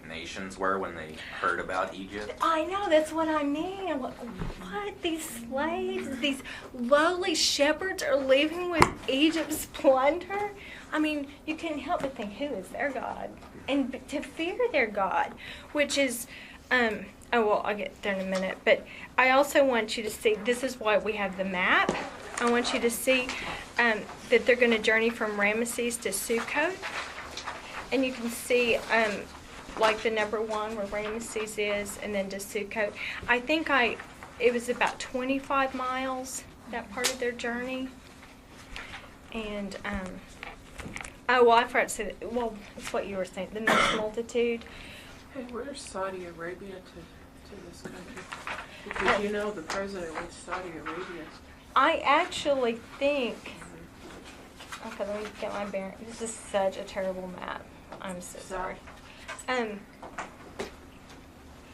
nations were when they heard about Egypt. I know, that's what I mean. I'm like, what? These slaves, these lowly shepherds are leaving with Egypt's plunder? I mean, you can't help but think, who is their God? And to fear their God, which is, I'll get there in a minute. But I also want you to see, this is why we have the map. I want you to see that they're going to journey from Ramesses to Sukkot. And you can see like the number 1 where Ramesses is, and then to Sukkot. I think it was about 25 miles, that part of their journey. And, oh, well, I forgot to say that. Well, it's what you were saying, the mixed multitude. Hey, where's Saudi Arabia to this country? Because you know the president went to Saudi Arabia. I actually think, okay, let me get my bearing. This is such a terrible map. I'm so sorry.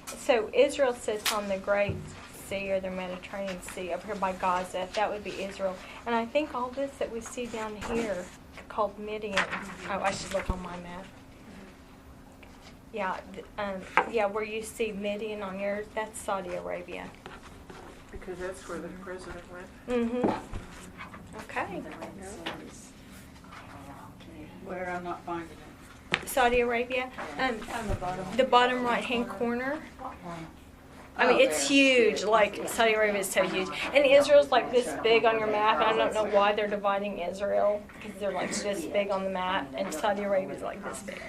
So Israel sits on the Great Sea, or the Mediterranean Sea, up here by Gaza. That would be Israel. And I think all this that we see down here called Midian. Oh, I should look on my map. Yeah, yeah, where you see Midian on yours, that's Saudi Arabia. Because that's where the president went. Mm-hmm. Okay. Where I'm not finding it. Saudi Arabia. The bottom right-hand corner. I mean, it's huge. Like, Saudi Arabia is so huge. And Israel's like this big on your map. I don't know why they're dividing Israel, because they're like this big on the map, and Saudi Arabia's like this big.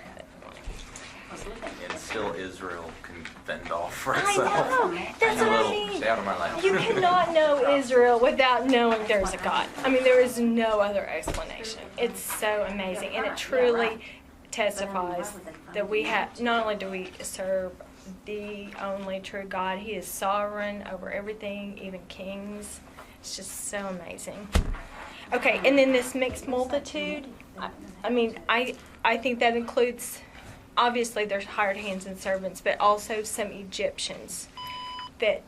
And still Israel can fend off for I itself. know. That's what I mean. Stay out of my life. You cannot know Israel without knowing there's a God. I mean, there is no other explanation. It's so amazing. And it truly testifies that we have, not only do we serve the only true God, He is sovereign over everything, even kings. It's just so amazing. Okay, and then this mixed multitude, I mean, I think that includes, obviously there's hired hands and servants, but also some Egyptians that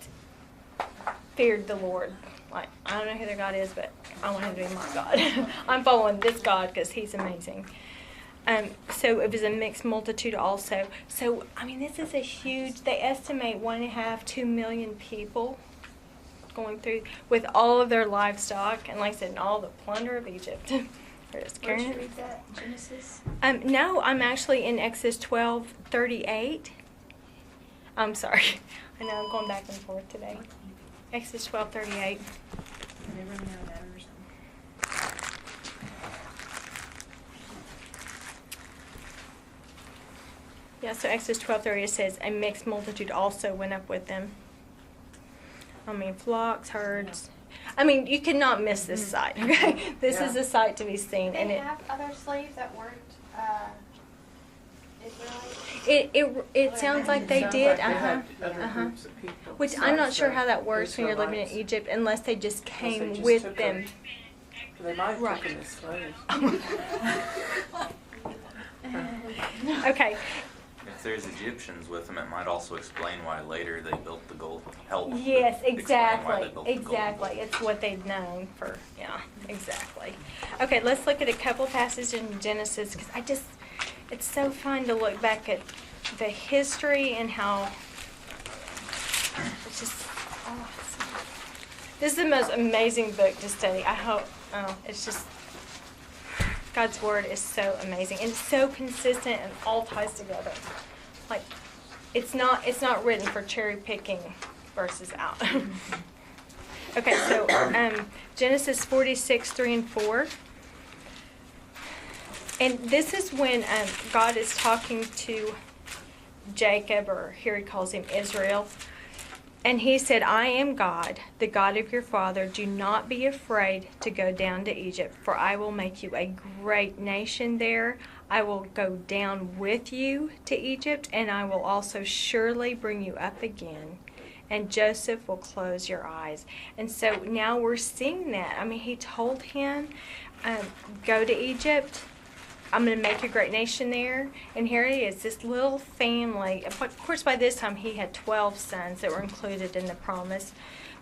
feared the Lord. Like, I don't know who their God is, but I want Him to be my God. I'm following this God because He's amazing. So it was a mixed multitude also. So, I mean, this is a huge, they estimate 1.5, 2 million people going through with all of their livestock, and like I said, and all the plunder of Egypt. Where'd you read that? Genesis? No, I'm actually in Exodus 12:38. I'm sorry. I know I'm going back and forth today. Exodus 12:38. Yeah, so Exodus 12:30 it says, a mixed multitude also went up with them. I mean, flocks, herds. I mean, you cannot miss this sight, okay? This is a sight to be seen. Did And they it, have other slaves that weren't Israelites? it sounds like they Sounds did, like they had other groups of people. Which I'm not sure how that So, works when you're living in Israelites. Egypt, unless they just Unless they came just with took them. They might have Right. taken as slaves. Okay, If there's Egyptians with them, it might also explain why later they built the gold. Help. yes, explain why exactly, they built the gold. exactly. It's what they've known for, yeah, exactly. Okay, let's look at a couple passages in Genesis, because it's so fun to look back at the history and how it's just awesome. This is the most amazing book to study. I hope, it's just, God's Word is so amazing and so consistent and all ties together. Like, it's not written for cherry picking verses out. Okay, so Genesis 46:3-4. And this is when God is talking to Jacob, or here he calls him Israel. And he said, I am God, the God of your father. Do not be afraid to go down to Egypt, for I will make you a great nation there. I will go down with you to Egypt, and I will also surely bring you up again. And Joseph will close your eyes. And so now we're seeing that. I mean, he told him, go to Egypt. I'm going to make a great nation there. And here he is, this little family. Of course, by this time, he had 12 sons that were included in the promise.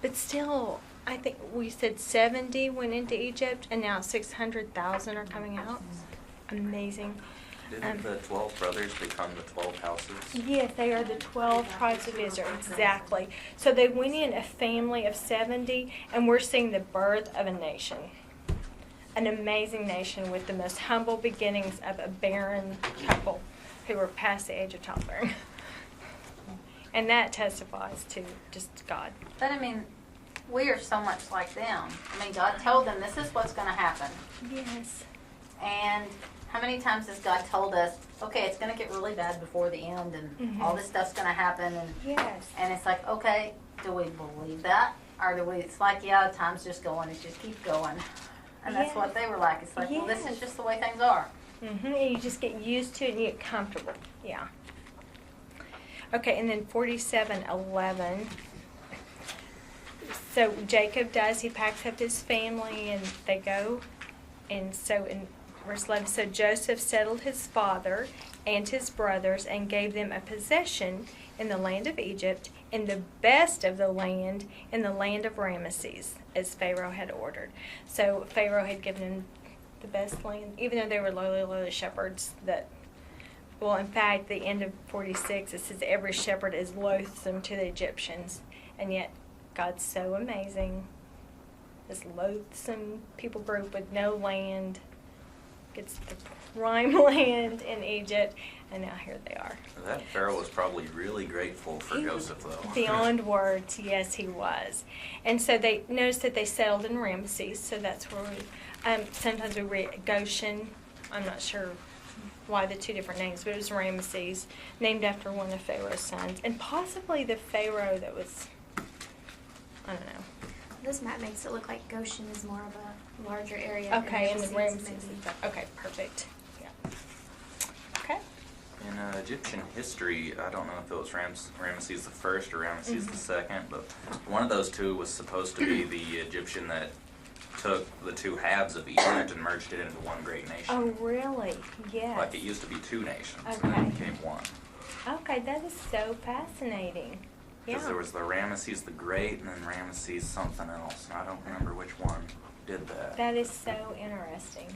But still, I think we said 70 went into Egypt, and now 600,000 are coming out. Amazing. Didn't the 12 brothers become the 12 houses? Yes, they are the 12 tribes of Israel, exactly. So they went in a family of 70, and we're seeing the birth of a nation. An amazing nation with the most humble beginnings of a barren couple who were past the age of childbearing. And that testifies to just God. But I mean, we are so much like them. I mean, God told them this is what's going to happen. Yes. And how many times has God told us, okay, it's going to get really bad before the end and all this stuff's going to happen? Yes. And it's like, okay, do we believe that? Or do we, it's like, yeah, time's just going, it just keeps going. And that's what they were like. It's like, well, this is just the way things are. And you just get used to it and you get comfortable. Yeah. Okay, and then 47:11. So Jacob does, he packs up his family and they go. And so in verse 11, so Joseph settled his father and his brothers and gave them a possession in the land of Egypt, in the best of the land, in the land of Ramesses, as Pharaoh had ordered. So Pharaoh had given him the best land, even though they were lowly shepherds that, well, in fact, the end of 46, it says every shepherd is loathsome to the Egyptians, and yet God's so amazing. This loathsome people group with no land gets the prime land in Egypt, and now here they are. That Pharaoh was probably really grateful for Joseph, though. Beyond words, yes, he was. And so they noticed that they settled in Ramesses, so that's where we, sometimes we read Goshen. I'm not sure why the two different names, but it was Ramesses, named after one of Pharaoh's sons, and possibly the Pharaoh that was, I don't know. This map makes it look like Goshen is more of a larger area. Okay, and the Ramesses maybe. is that. Okay, perfect. Yeah. Okay. In Egyptian history, I don't know if it was Ramesses the first or Ramesses the second, but one of those two was supposed to be the Egyptian that took the two halves of Egypt and merged it into one great nation. Oh, really? Yes. Like it used to be two nations, and Okay. then it became one. Okay, that is so fascinating. Because Yeah. there was the Ramesses the Great and then Ramesses something else, and I don't remember which one did that. That is so interesting.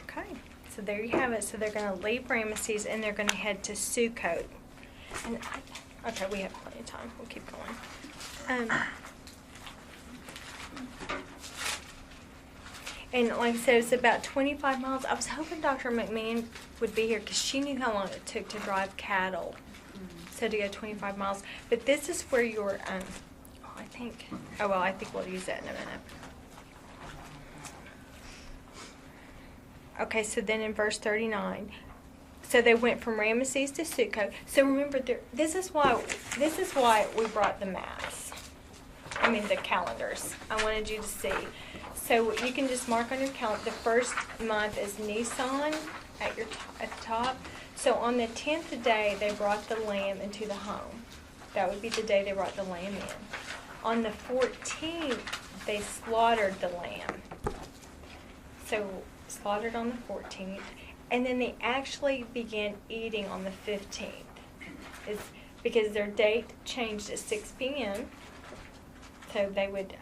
Okay, so there you have it. So they're going to leave Ramesses and they're going to head to Sukkot. And okay, we have plenty of time. We'll keep going. And like I said, it's about 25 miles. I was hoping Dr. McMahon would be here because she knew how long it took to drive cattle. So to go 25 miles. But this is where your, I think we'll use that in a minute. Okay, so then in verse 39, so they went from Ramesses to Sukkot. So remember, this is why we brought the maps. I mean the calendars. I wanted you to see. So you can just mark on your calendar. The first month is Nisan at the top. So on the 10th day, they brought the lamb into the home. That would be the day they brought the lamb in. On the 14th, they slaughtered the lamb. So slaughtered on the 14th. And then they actually began eating on the 15th. It's because their date changed at 6 p.m. So they would,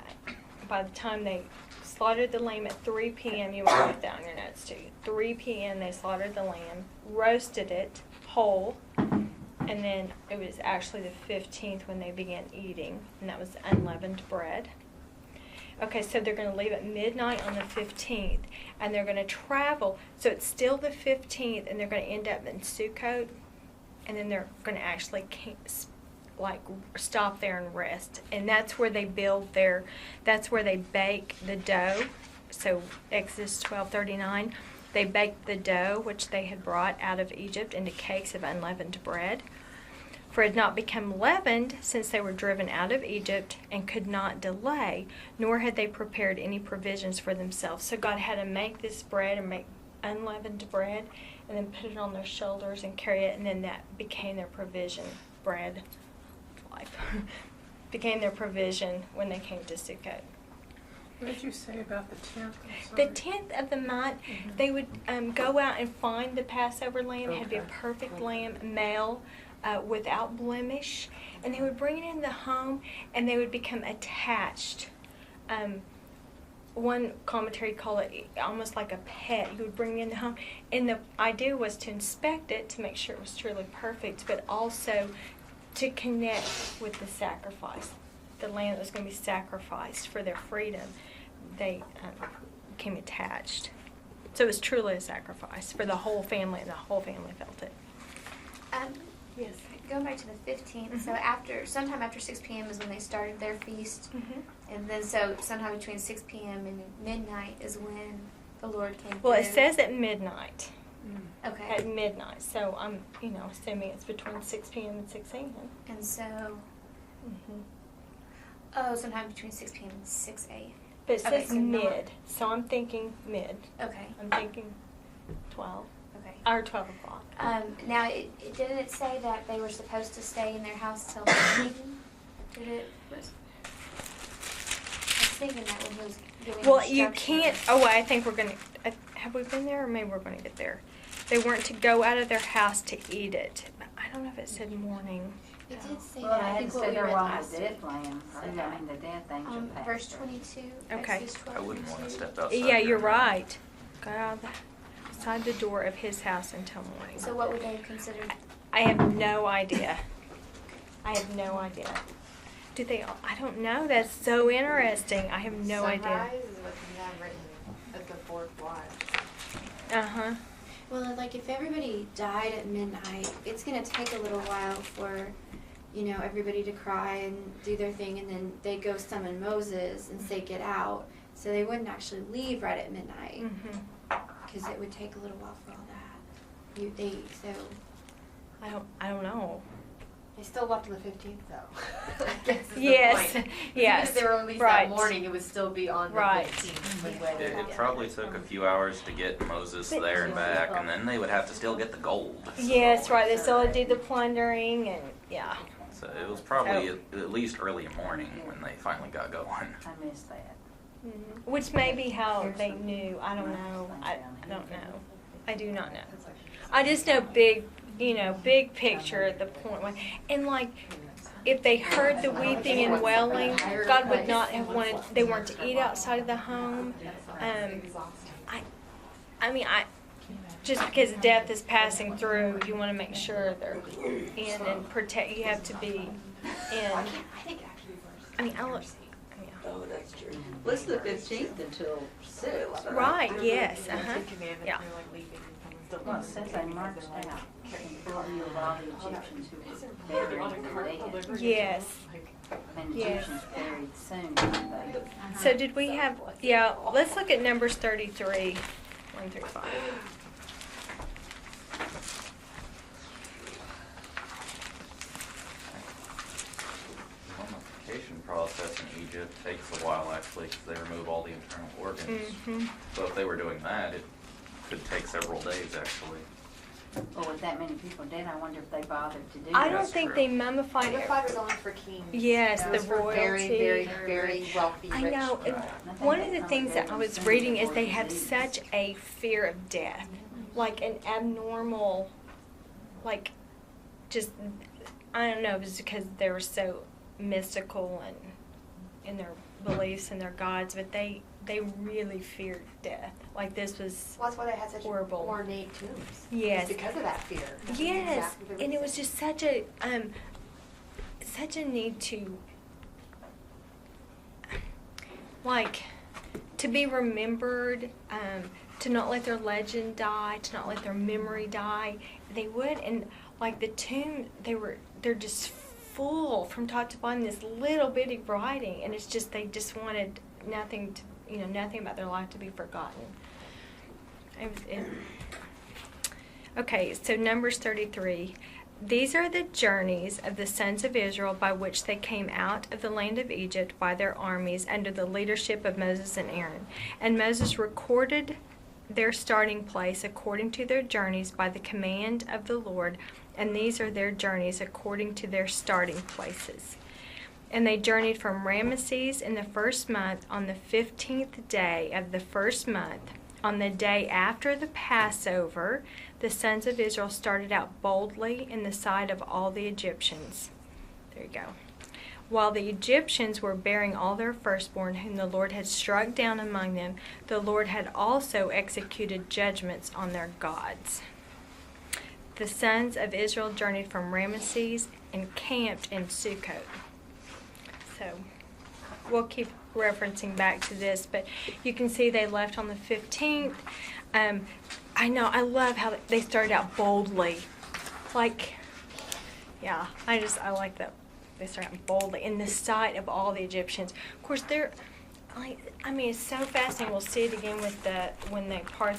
by the time they slaughtered the lamb at 3 p.m., you will write that on your notes too. 3 p.m. they slaughtered the lamb, roasted it whole, and then it was actually the 15th when they began eating, and that was unleavened bread. Okay, so they're going to leave at midnight on the 15th, and they're going to travel. So it's still the 15th, and they're going to end up in Sukkot, and then they're going to actually stop there and rest. And that's where they that's where they bake the dough. So Exodus 12:39, they baked the dough which they had brought out of Egypt into cakes of unleavened bread. For it had not become leavened since they were driven out of Egypt and could not delay, nor had they prepared any provisions for themselves. So God had to make this bread and make unleavened bread and then put it on their shoulders and carry it, and then that became their provision bread. Became their provision when they came to Sukkot. What did you say about the 10th? The 10th of the month, they would go out and find the Passover lamb. It had to be a Okay. perfect lamb, male, without blemish. And they would bring it in the home, and they would become attached. One commentary called it almost like a pet. You would bring it in the home. And the idea was to inspect it to make sure it was truly perfect, but also to connect with the sacrifice, the lamb that was going to be sacrificed for their freedom. They became attached. So it was truly a sacrifice for the whole family, and the whole family felt it. Yes. Going back to the 15th, so sometime after 6 p.m. is when they started their feast. Mm-hmm. And then so sometime between 6 p.m. and midnight is when the Lord came Well, it through. says at midnight. Okay. At midnight, so I'm, assuming it's between 6 p.m. and 6 a.m. And so, Mm-hmm. sometime between 6 p.m. and 6 a.m. But it Okay, says so not- mid, so I'm thinking mid. Okay. I'm thinking 12, Okay. or 12 o'clock. Now, didn't it say that they were supposed to stay in their house till morning? Did it? I was thinking that when he was giving Well, you instructions. can't, I think we're going to, have we been there, or maybe we're going to get there. They weren't to go out of their house to eat it. I don't know if it said morning. It did say Well, that. I I had think to what sit we there read while last the week. death lamb, said that. the death angel passed. Verse over. 22. Okay. Exodus 12, I wouldn't want to 22. step outside. Yeah, you're during that. right. Go outside the door of his house until morning. So what would they have considered? I have no idea. I have no idea. Do they all? I don't know. That's so interesting. I have no idea. Sunrise is what you have written at the fourth watch. Uh-huh. Well, like if everybody died at midnight, it's gonna take a little while for, everybody to cry and do their thing, and then they go summon Moses and say, "Get out." So they wouldn't actually leave right at midnight, Mm-hmm. because it would take a little while for all that. I don't know. They still left on the 15th, though. I guess is the Yes. point. Yes. Even if they were released Right. that morning, it would still be on the Right. 15th. When It probably took a few hours to get Moses there and back, and then they would have to still get the gold. Yes, right. They still did the plundering, and yeah. So it was probably at least early morning when they finally got going. I missed that. Mm-hmm. Which may be how they knew. I don't know. I don't know. I do not know. I just know big picture at the point when, and like, if they heard the weeping and wailing, God would not have wanted. They weren't to eat outside of the home. Just because death is passing through, you want to make sure they're in and protect. You have to be in. I mean, I look. Yeah. Oh, that's true. Well, it's the 15th until 6. Right. Yes. Uh-huh. Yeah. Well, it says they marched out in full view of all the Egyptians who were buried and dead. Yes. And the Yes. Egyptians buried soon, didn't they? So did we have? Yeah. Let's look at Numbers 33, 1 through 5. The mummification process in Egypt takes a while actually, because they remove all the internal organs. Mm-hmm. So if they were doing that, it could take several days actually. Well, with that many people dead, I wonder if they bothered to do I that. don't That's think true. they mummified it. Mummified was only for kings. Yes, That the was for very, very, royalty. very wealthy, I rich know. people. And one of the things that I was reading is they have such a fear of death, like an abnormal, like, just, I don't know, it was because they were so mystical and in their beliefs and their gods, but they really feared death. Like this was Well, that's why they had such horrible. ornate tombs. Yes. It's because of that fear. That's Yes, exactly the and it was reason. just such a need to, like, to be remembered, to not let their legend die, to not let their memory die. They would, and like the tomb, they're just full from top to bottom, this little bitty writing, and it's just they just wanted nothing about their life to be forgotten. Okay, so Numbers 33. These are the journeys of the sons of Israel by which they came out of the land of Egypt by their armies under the leadership of Moses and Aaron. And Moses recorded their starting place according to their journeys by the command of the Lord, and these are their journeys according to their starting places. And they journeyed from Ramesses in the first month on the 15th day of the first month. On the day after the Passover, the sons of Israel started out boldly in the sight of all the Egyptians. There you go. While the Egyptians were bearing all their firstborn, whom the Lord had struck down among them, the Lord had also executed judgments on their gods. The sons of Israel journeyed from Ramesses and camped in Sukkot. So we'll keep referencing back to this, but you can see they left on the 15th. I know, I love how they started out boldly. Like, Yeah, I like that they start out boldly in the sight of all the Egyptians. Of course, they're like, I mean, it's so fascinating. We'll see it again with when they part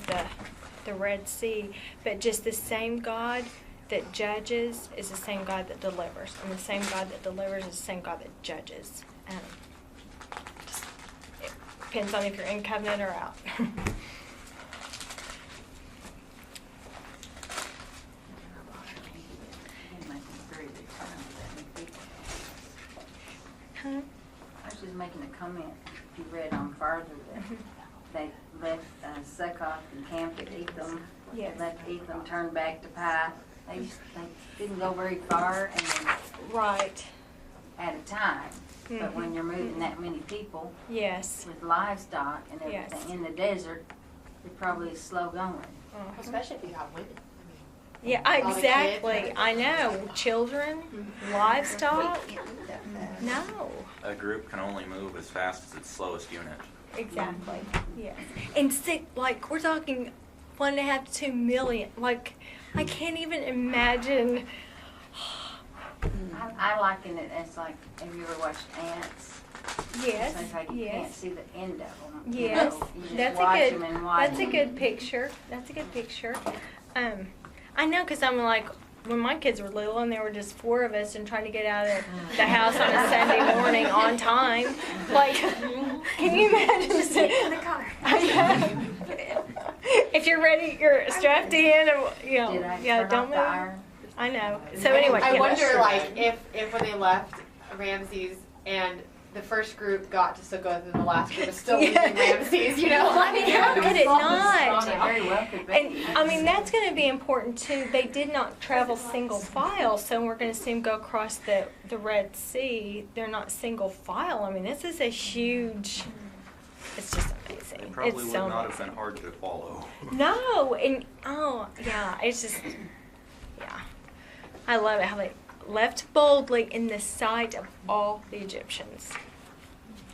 the Red Sea. But just the same God that judges is the same God that delivers, and the same God that delivers is the same God that judges. Just, it depends on if you're in covenant or out. Huh? I was just making a comment, if you read on further, that they left Succoth and camped at Etham. Yes. They left Etham, turned back to Pi. They didn't go very far and Right. at a time. But when you're moving that many people Yes. with livestock and everything Yes. in the desert, it probably is slow going. Especially if you have women. Yeah, All the exactly. kids. I know. Children, livestock. No. A group can only move as fast as its slowest unit. Exactly. Yes. And like we're talking 1.5 to 2 million. Like I can't even imagine. I liken it as like, have you ever watched Ants? Yes. It's like you can't Yes. see the end of them. Yes. You just That's watch a good. them and watch That's a them. good picture. That's a good picture. I know, because I'm like, when my kids were little and there were just 4 of us and trying to get out of the house on a Sunday morning on time, like, can you imagine sitting in the car? If you're ready, you're strapped in, or, you know, Did I yeah, turn don't off the move. iron? I know. So anyway, I yeah. wonder, like, if when they left Ramses and the first group got to Succoth and the last group was still Yeah. leaving Ramses, you know? I mean, how could it not? It very well could be. And I mean, that's going to be important too. They did not travel single file, so we're going to see them go across the Red Sea. They're not single file. I mean, this is a huge. It's just amazing. It probably it's would so not amazing. have been hard to follow. No, and yeah, it's just yeah. I love it how they left boldly in the sight of all the Egyptians.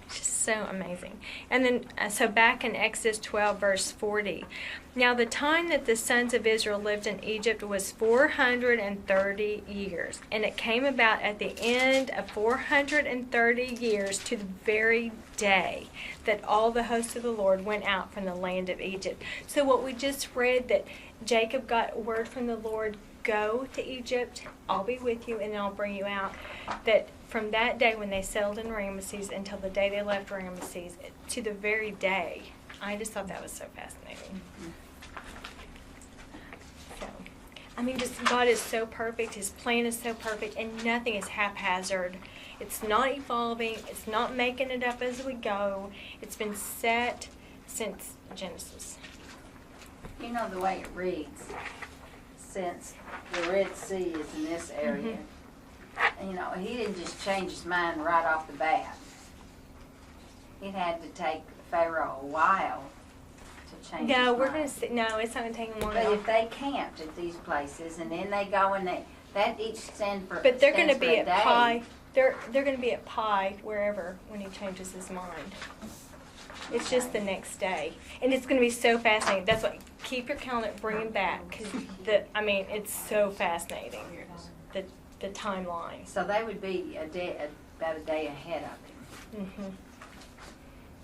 It's just so amazing. And then, so back in Exodus 12, verse 40. Now the time that the sons of Israel lived in Egypt was 430 years. And it came about at the end of 430 years to the very day that all the hosts of the Lord went out from the land of Egypt. So what we just read, that Jacob got a word from the Lord, go to Egypt, I'll be with you, and I'll bring you out. That from that day when they settled in Ramesses until the day they left Ramesses, to the very day, I just thought that was so fascinating. So, I mean, just God is so perfect, His plan is so perfect, and nothing is haphazard. It's not evolving, it's not making it up as we go. It's been set since Genesis. You know the way it reads, since the Red Sea is in this area, you know, he didn't just change his mind right off the bat. It had to take Pharaoh a while to change his No, mind. we're going to see, no, it's not going to take long. But if they camped at these places and then they go and that each stands for But they're going to stands for be a at day. Pi. They're going to be at Pi wherever when he changes his mind. It's just the next day, and it's going to be so fascinating. That's why keep your calendar, bring him back, because it's so fascinating. The timeline. So they would be about a day ahead of him. Hmm.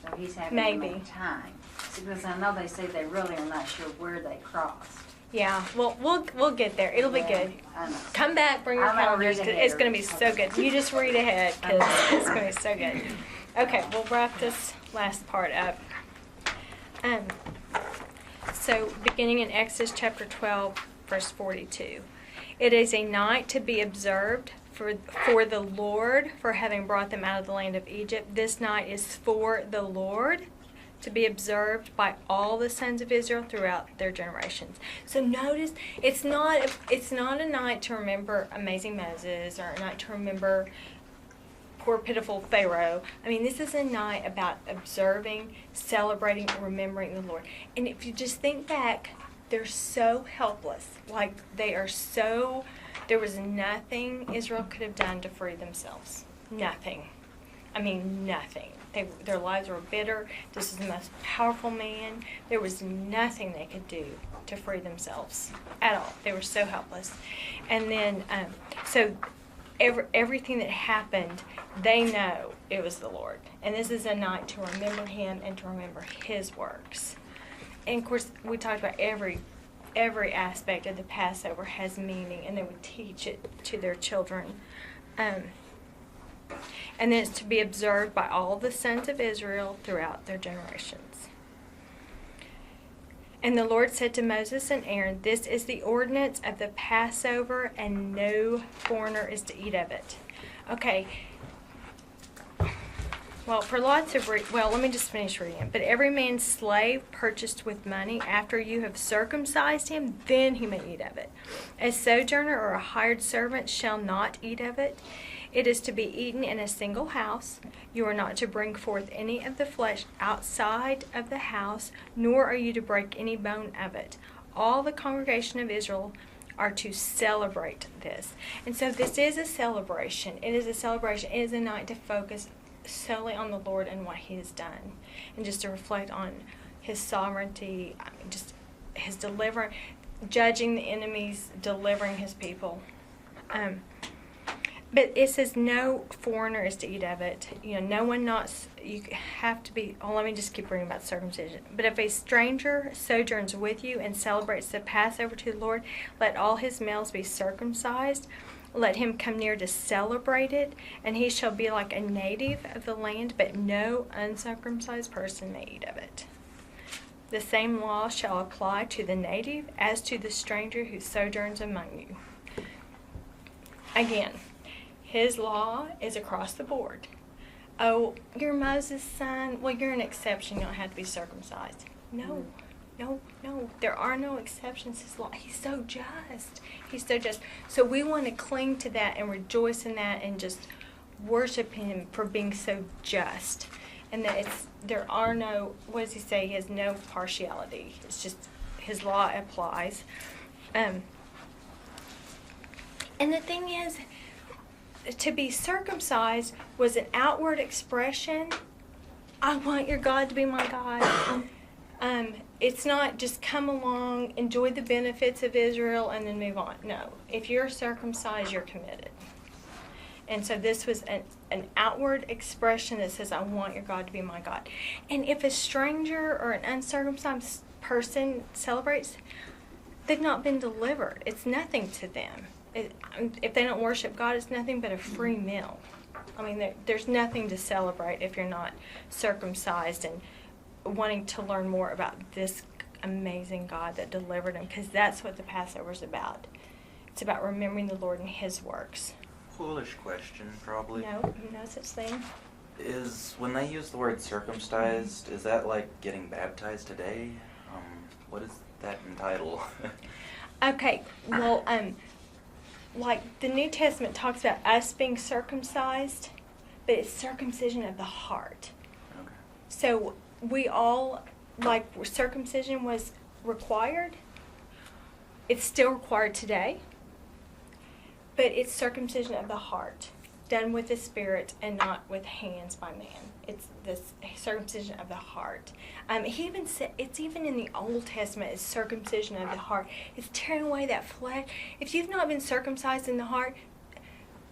So he's having to Maybe. make time. Because I know they say they really are not sure where they crossed. Yeah. Well, we'll get there. It'll be Yeah, good. I know. Come back, bring your I'm gonna calendars. read 'Cause ahead it's going to or be so something. good. You just read ahead because it's going to be so good. Okay, we'll wrap this last part up. So, beginning in Exodus chapter 12, verse 42. It is a night to be observed for the Lord, for having brought them out of the land of Egypt. This night is for the Lord, to be observed by all the sons of Israel throughout their generations. So notice, it's not a night to remember amazing Moses, or a night to remember poor pitiful Pharaoh. I mean, this is a night about observing, celebrating, and remembering the Lord. And if you just think back, they're so helpless. Like, there was nothing Israel could have done to free themselves. Nothing. I mean, nothing. Their lives were bitter. This is the most powerful man. There was nothing they could do to free themselves at all. They were so helpless. And then, so everything that happened, they know it was the Lord. And this is a night to remember Him and to remember His works. And of course, we talked about every aspect of the Passover has meaning, and they would teach it to their children. And then it's to be observed by all the sons of Israel throughout their generations. And the Lord said to Moses and Aaron, "This is the ordinance of the Passover, and no foreigner is to eat of it." Okay. Well, for lots of let me just finish reading it. "But every man's slave purchased with money, after you have circumcised him, then he may eat of it. A sojourner or a hired servant shall not eat of it. It is to be eaten in a single house. You are not to bring forth any of the flesh outside of the house, nor are you to break any bone of it. All the congregation of Israel are to celebrate this." And so this is a celebration. It is a celebration. It is a night to focus solely on the Lord and what He has done, and just to reflect on His sovereignty, just His deliverance, judging the enemies, delivering His people. But it says no foreigner is to eat of it. You know, no one you have to be, let me just keep reading about circumcision. "But if a stranger sojourns with you and celebrates the Passover to the Lord, let all his males be circumcised. Let him come near to celebrate it, and he shall be like a native of the land, but no uncircumcised person may eat of it. The same law shall apply to the native as to the stranger who sojourns among you." Again, His law is across the board. Oh, you're Moses' son. Well, you're an exception. You don't have to be circumcised. No. There are no exceptions. His law. He's so just. He's so just. So we want to cling to that and rejoice in that and just worship Him for being so just. And that there are no, what does He say? He has no partiality. It's just His law applies. And the thing is, to be circumcised was an outward expression. I want your God to be my God. It's not just come along, enjoy the benefits of Israel, and then move on. No. If you're circumcised, you're committed. And so this was an outward expression that says, I want your God to be my God. And if a stranger or an uncircumcised person celebrates, they've not been delivered. It's nothing to them. If they don't worship God, it's nothing but a free meal. I mean, there's nothing to celebrate if you're not circumcised and wanting to learn more about this amazing God that delivered them, because that's what the Passover is about. It's about remembering the Lord and His works. Foolish question, probably. No such thing. Is when they use the word circumcised, is that like getting baptized today? What is that entitle? Okay, well, like the New Testament talks about us being circumcised, but it's circumcision of the heart. Okay. So we all, like circumcision was required. It's still required today, but it's circumcision of the heart, done with the Spirit and not with hands by man. It's this circumcision of the heart. He even said, it's even in the Old Testament, it's circumcision of the heart. It's tearing away that flesh. If you've not been circumcised in the heart,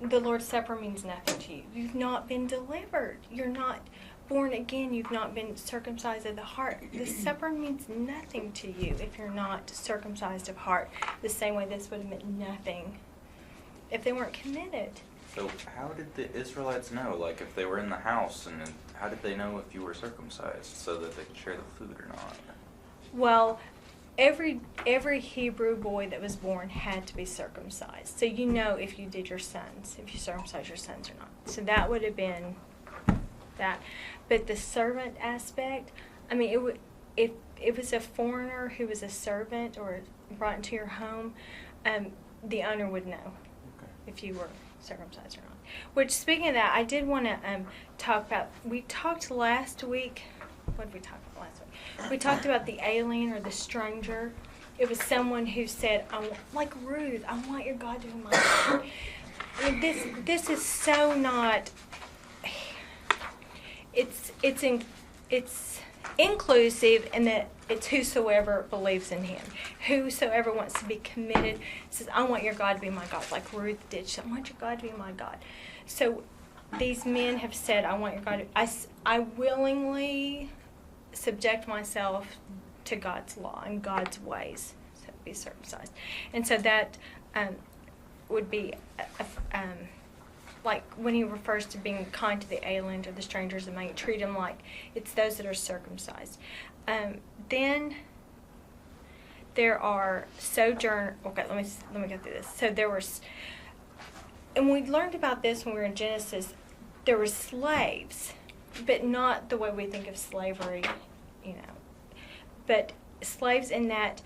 the Lord's Supper means nothing to you. You've not been delivered. You're not born again. You've not been circumcised of the heart. The supper means nothing to you if you're not circumcised of heart. The same way this would have meant nothing if they weren't committed. So how did the Israelites know, like if they were in the house, and how did they know if you were circumcised so that they could share the food or not? Well, every Hebrew boy that was born had to be circumcised. So you know if you did your sons, if you circumcised your sons or not. So that would have been that. But the servant aspect, I mean, if it was a foreigner who was a servant or brought into your home, the owner would know if you were circumcised or not. Which, speaking of that, I did want to talk about, we talked last week, what did we talk about last week? We talked about the alien or the stranger. It was someone who said, like Ruth, I want your God to be my God. I mean, this is so not, it's inclusive in that it's whosoever believes in him. Whosoever wants to be committed says, I want your God to be my God. Like Ruth did. She said, I want your God to be my God. So these men have said, I want your God to, I willingly subject myself to God's law and God's ways. So be circumcised. And so that would be like when he refers to being kind to the alien or the strangers among you, treat them like it's those that are circumcised. Then there are sojourn. Okay, let me go through this. So there was, and we learned about this when we were in Genesis. There were slaves, but not the way we think of slavery, you know. But slaves in that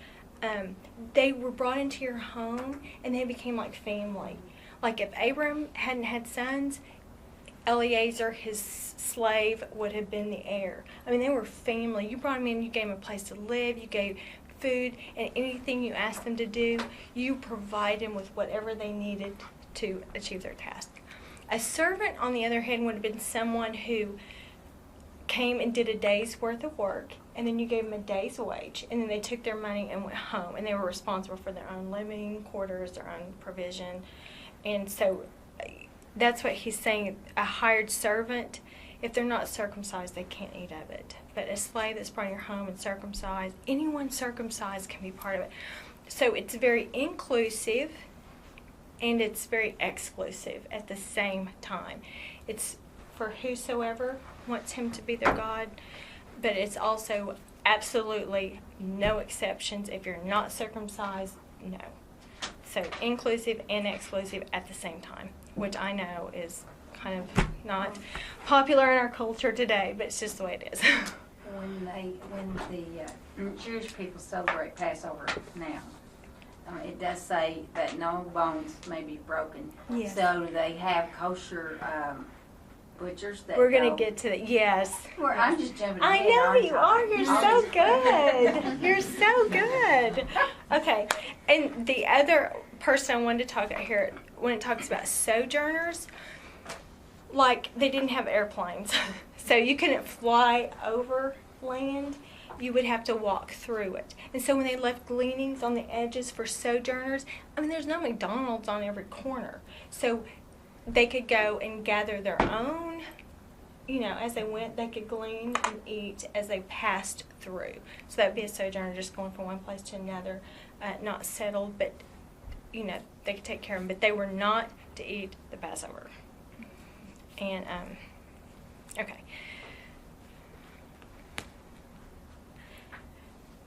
they were brought into your home and they became like family. Like if Abram hadn't had sons, Eliezer, his slave, would have been the heir. I mean, they were family. You brought them in, you gave them a place to live, you gave food, and anything you asked them to do, you provide them with whatever they needed to achieve their task. A servant, on the other hand, would have been someone who came and did a day's worth of work, and then you gave them a day's wage, and then they took their money and went home, and they were responsible for their own living quarters, their own provision. And so that's what he's saying. A hired servant, if they're not circumcised, they can't eat of it. But a slave that's brought in your home and circumcised, anyone circumcised can be part of it. So it's very inclusive and it's very exclusive at the same time. It's for whosoever wants him to be their God, but it's also absolutely no exceptions. If you're not circumcised, no. So inclusive and exclusive at the same time, which I know is kind of not popular in our culture today, but it's just the way it is. When the Jewish people celebrate Passover now, it does say that no bones may be broken. Yes. So do they have kosher butchers that We're going go? to get to that. Yes. I'm just jumping I ahead, know aren't you I? are. You're so good. You're so good. Okay. And the other person I wanted to talk about here, when it talks about sojourners, like they didn't have airplanes. So you couldn't fly over land. You would have to walk through it. And so when they left gleanings on the edges for sojourners, I mean, there's no McDonald's on every corner. So they could go and gather their own, you know, as they went, they could glean and eat as they passed through. So that would be a sojourner just going from one place to another, not settled, but, you know, they could take care of them. But they were not to eat the Passover. And, okay.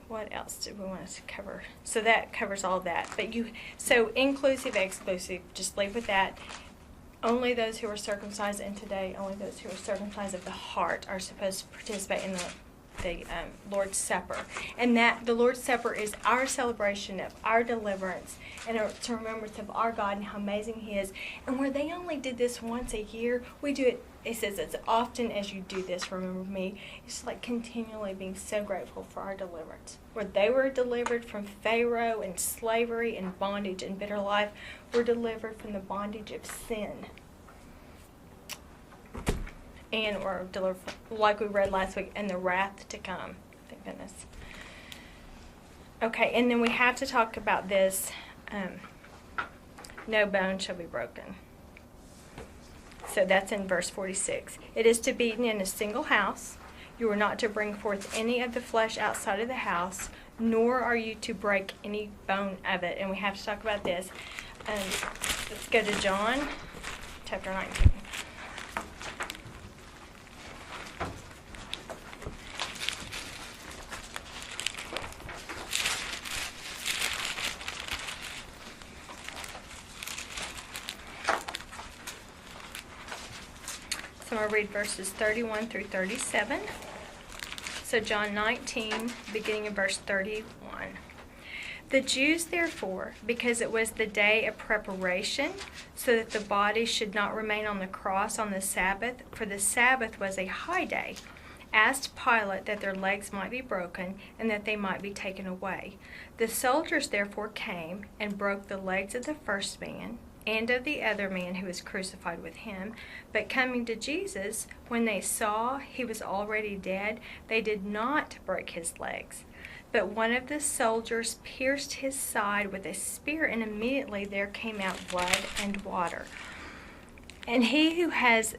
What else did we want to cover? So that covers all of that. But so inclusive, exclusive, just leave with that. Only those who are circumcised, and today only those who are circumcised of the heart are supposed to participate in the Lord's Supper. And that the Lord's Supper is our celebration of our deliverance, and it's a remembrance of our God and how amazing He is. And where they only did this once a year, we do it. It says, as often as you do this, remember me. It's like continually being so grateful for our deliverance. Where they were delivered from Pharaoh and slavery and bondage and bitter life, we're delivered from the bondage of sin. And we're delivered, like we read last week, and the wrath to come. Thank goodness. Okay, and then we have to talk about this. No bone shall be broken. So that's in verse 46. It is to be eaten in a single house. You are not to bring forth any of the flesh outside of the house, nor are you to break any bone of it. And we have to talk about this. Let's go to John chapter 19. So I'm going to read verses 31 through 37. So John 19, beginning in verse 31. The Jews, therefore, because it was the day of preparation, so that the body should not remain on the cross on the Sabbath, for the Sabbath was a high day, asked Pilate that their legs might be broken and that they might be taken away. The soldiers therefore came and broke the legs of the first man and of the other man who was crucified with him. But coming to Jesus, when they saw he was already dead, they did not break his legs. But one of the soldiers pierced his side with a spear, and immediately there came out blood and water. And he who has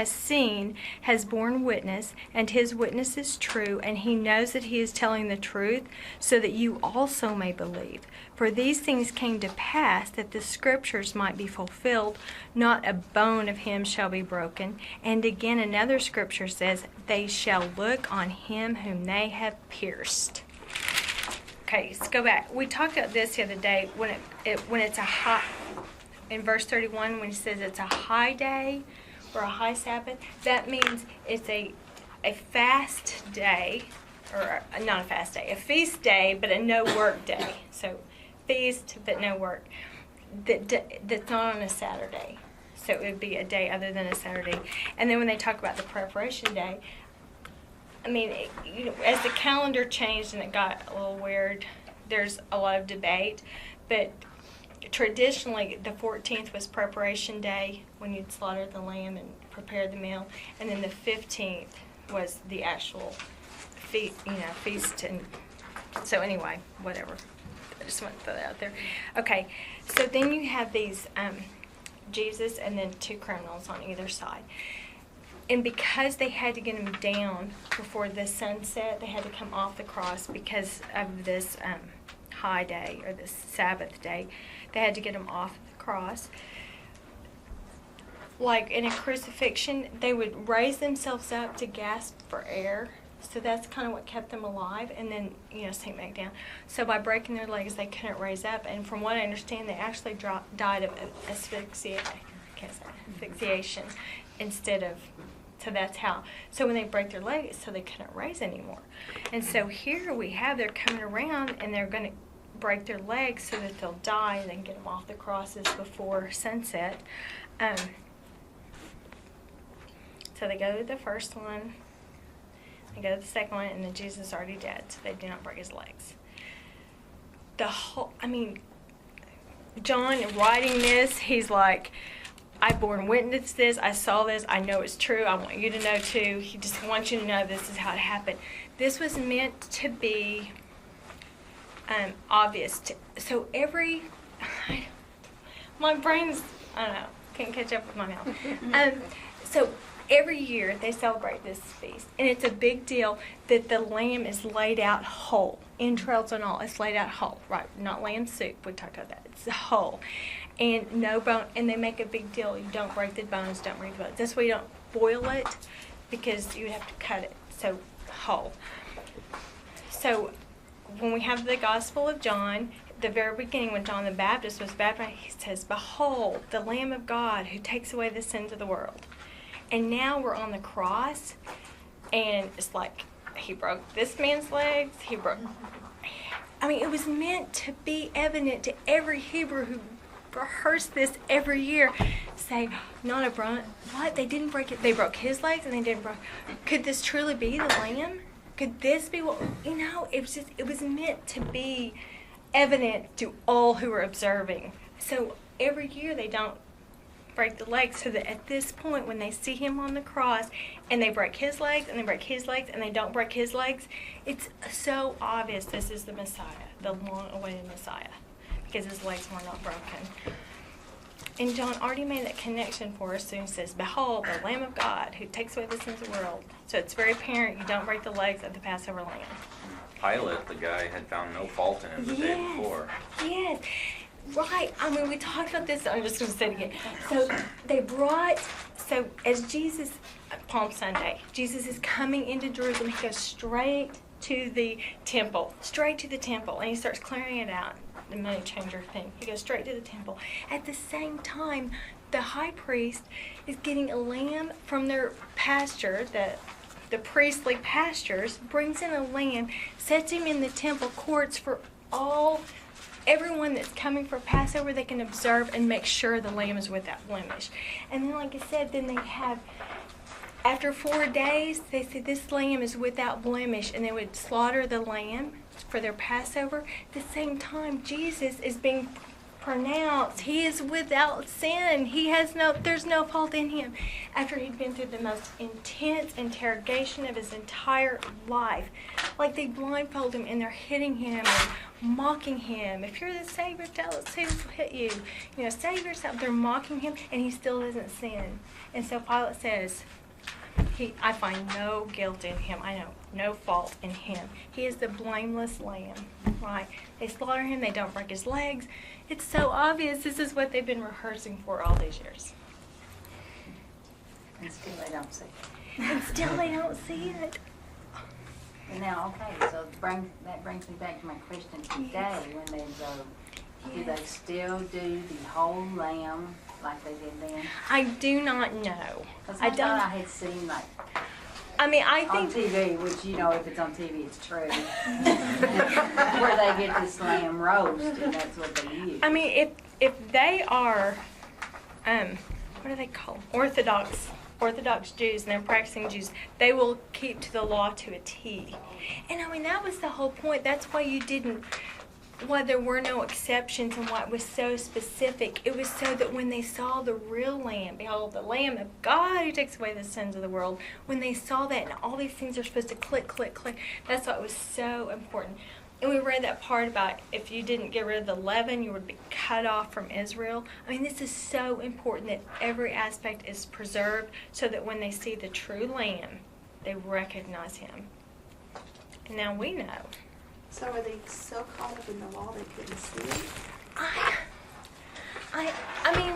seen has borne witness, and his witness is true, and he knows that he is telling the truth, so that you also may believe. For these things came to pass, that the scriptures might be fulfilled, not a bone of him shall be broken. And again another scripture says, they shall look on him whom they have pierced. Okay, let's go back. We talked about this the other day, when it's a high, in verse 31, when he says it's a high day, or a high Sabbath, that means it's a fast day, or not a fast day, a feast day, but a no work day. So feast, but no work. That's not on a Saturday. So it would be a day other than a Saturday. And then when they talk about the preparation day, I mean, as the calendar changed and it got a little weird, there's a lot of debate, but traditionally, the 14th was preparation day, when you'd slaughter the lamb and prepare the meal, and then the 15th was the actual feast. And so anyway, whatever. I just want to throw that out there. Okay, so then you have these Jesus and then two criminals on either side. And because they had to get him down before the sunset, they had to come off the cross because of this high day, or this Sabbath day. They had to get him off the cross. Like in a crucifixion, they would raise themselves up to gasp for air. So that's kind of what kept them alive, and then, sink back down. So by breaking their legs, they couldn't raise up. And from what I understand, they actually died of asphyxiation instead of, so that's how. So when they break their legs, so they couldn't raise anymore. And so here we have, they're coming around, and they're going to break their legs so that they'll die, and then get them off the crosses before sunset. So they go to the first one, they go to the second one, and then Jesus is already dead, so they do not break his legs. John writing this, he's like, I borne witness this, I saw this, I know it's true, I want you to know too. He just wants you to know this is how it happened. This was meant to be obvious. So my brain's, I don't know, can't catch up with my mouth. So every year they celebrate this feast, and it's a big deal that the lamb is laid out whole, entrails and all. It's laid out whole, right? Not lamb soup. We talked about that. It's whole, and no bone. And they make a big deal. You don't break the bones. Don't break the bones. That's why you don't boil it, because you would have to cut it. So whole. So when we have the Gospel of John, the very beginning, when John the Baptist was baptized, he says, "Behold, the Lamb of God who takes away the sins of the world." And now we're on the cross, and it's like, he broke this man's legs, it was meant to be evident to every Hebrew who rehearsed this every year. Say, not a bone, what? They didn't break it, they broke his legs, and they didn't break. Could this truly be the Lamb? Could this be what, it was meant to be evident to all who were observing. So every year they don't break the legs, so that at this point, when they see him on the cross and they break his legs and they break his legs and they don't break his legs, it's so obvious this is the Messiah, the long-awaited Messiah, because his legs were not broken. And John already made that connection for us, so he says, "Behold, the Lamb of God who takes away the sins of the world." So it's very apparent you don't break the legs of the Passover lamb. Pilate, the guy, had found no fault in him the day before. Yes. Right. We talked about this. I'm just going to say it again. So as Jesus, Palm Sunday, Jesus is coming into Jerusalem. He goes straight to the temple, and he starts clearing it out, the money changer thing. He goes straight to the temple. At the same time, the high priest is getting a lamb from their pasture, the priestly pastures, brings in a lamb, sets him in the temple courts for everyone that's coming for Passover. They can observe and make sure the lamb is without blemish. And then, like I said, then they have, after 4 days, they say this lamb is without blemish, and they would slaughter the lamb for their Passover. At the same time, Jesus is being pronounced he is without sin. There's no fault in him. After he'd been through the most intense interrogation of his entire life. Like they blindfold him and they're hitting him and mocking him. If you're the Savior, tell us who hit you. You know, save yourself. They're mocking him and he still doesn't sin. And so Pilate says, I find no guilt in him. I know no fault in him. He is the blameless lamb, right? They slaughter him. They don't break his legs. It's so obvious. This is what they've been rehearsing for all these years. And still they don't see it. And still they don't see it. And now, okay, so that brings me back to my question today. When they go, do they still do the whole lamb like they did then? I do not know. Because I I don't. thought I had seen like I on think TV, which you know if it's on TV it's true, where they get this lamb roast and that's what they use. I mean, if they are, what do they call them? Orthodox Jews, and they're practicing Jews, they will keep to the law to a T. And I mean, that was the whole point. That's why there were no exceptions and why it was so specific. It was so that when they saw the real Lamb, behold, the Lamb of God who takes away the sins of the world, when they saw that and all these things are supposed to click, click, click, that's why it was so important. And we read that part about if you didn't get rid of the leaven, you would be cut off from Israel. I mean, this is so important that every aspect is preserved so that when they see the true Lamb, they recognize him. And now we know. So are they so caught up in the law they couldn't see it? I mean,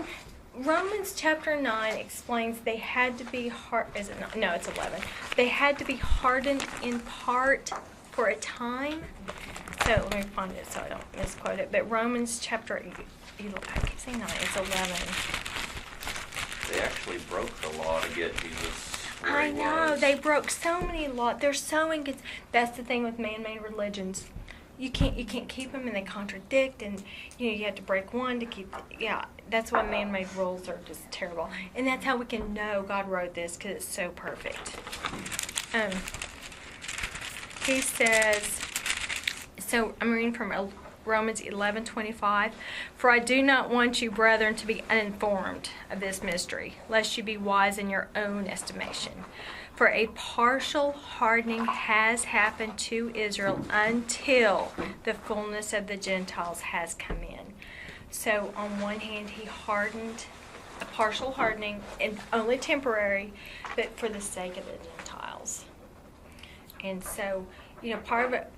Romans chapter 9 explains they had to be is it not? No, it's 11. They had to be hardened in part for a time. So let me find it so I don't misquote it. But Romans chapter, I keep saying 9, it's 11. They actually broke the law to get Jesus where I he know, was. they broke so many laws. They're so inconsistent. That's the thing with man-made religions. You can't keep them, and they contradict, and you have to break one to keep. That's why man-made rules are just terrible, and that's how we can know God wrote this because it's so perfect. He says. So I'm reading from Romans 11:25. For I do not want you, brethren, to be uninformed of this mystery, lest you be wise in your own estimation. For a partial hardening has happened to Israel until the fullness of the Gentiles has come in. So on one hand, he hardened, a partial hardening, and only temporary, but for the sake of the Gentiles. And so, part of it,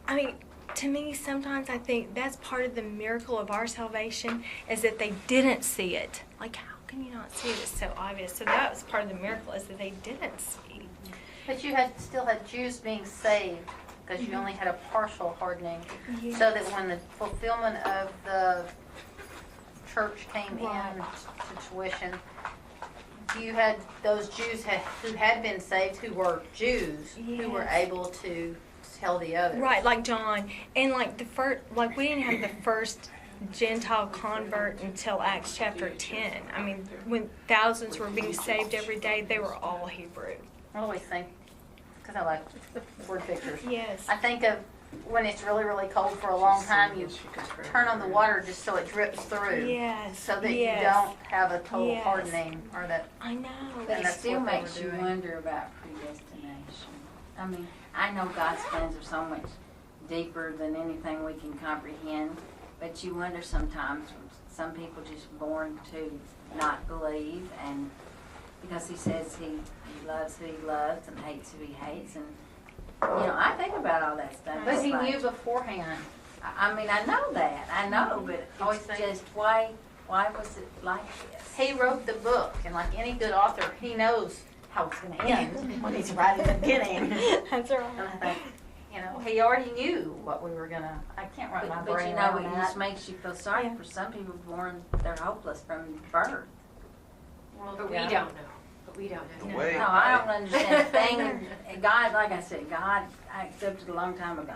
to me, sometimes I think that's part of the miracle of our salvation is that they didn't see it. Like, how can you not see it? It's so obvious. So that was part of the miracle is that they didn't see. But you still had Jews being saved because you only had a partial hardening. Yes. So that when the fulfillment of the church came Right. in to tuition, you had those Jews who had been saved, who were Jews, who were Yes. able to tell the others. Right, like John. And like we didn't have the first Gentile convert until Acts chapter 10. I mean, when thousands were being saved every day, they were all Hebrew. I always think, because I like word pictures, Yes. I think of when it's really, really cold for a long time, you turn on the water just so it drips through. Yes. So that yes. you don't have a total Yes. hardening or that. I know. But And it that's still what they makes were you doing. wonder about predestination. I mean, I know God's plans are so much deeper than anything we can comprehend, but you wonder sometimes, some people just born to not believe, and because he says he loves who he loves and hates who he hates, and I think about all that stuff. But It's he like, knew beforehand. I mean, I know that, but Always it's think- just why was it like this? He wrote the book, and like any good author, he knows how it's going to end when he's right at the beginning. That's And right. I think, he already knew what we were gonna. I can't wrap my But brain you know, around it that. just makes you feel sorry Yeah. for some people born, they're hopeless from birth. Well, But yeah. we don't know. But we don't know. The way No, I don't understand a thing. God, like I said, God, I accepted a long time ago.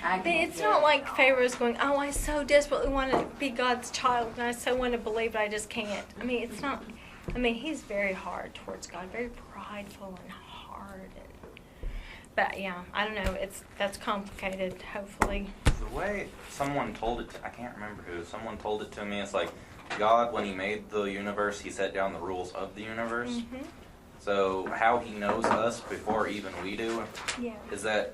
But it's not like Pharaoh's going, oh, I so desperately want to be God's child, and I so want to believe, but I just can't. I mean, it's not. I mean, he's very hard towards God, very prideful and hard. But yeah, I don't know. That's complicated. Hopefully. The way someone told it, I can't remember who, someone told it to me, it's like God, when he made the universe, he set down the rules of the universe. Mhm. So how he knows us before even we do Yeah. is that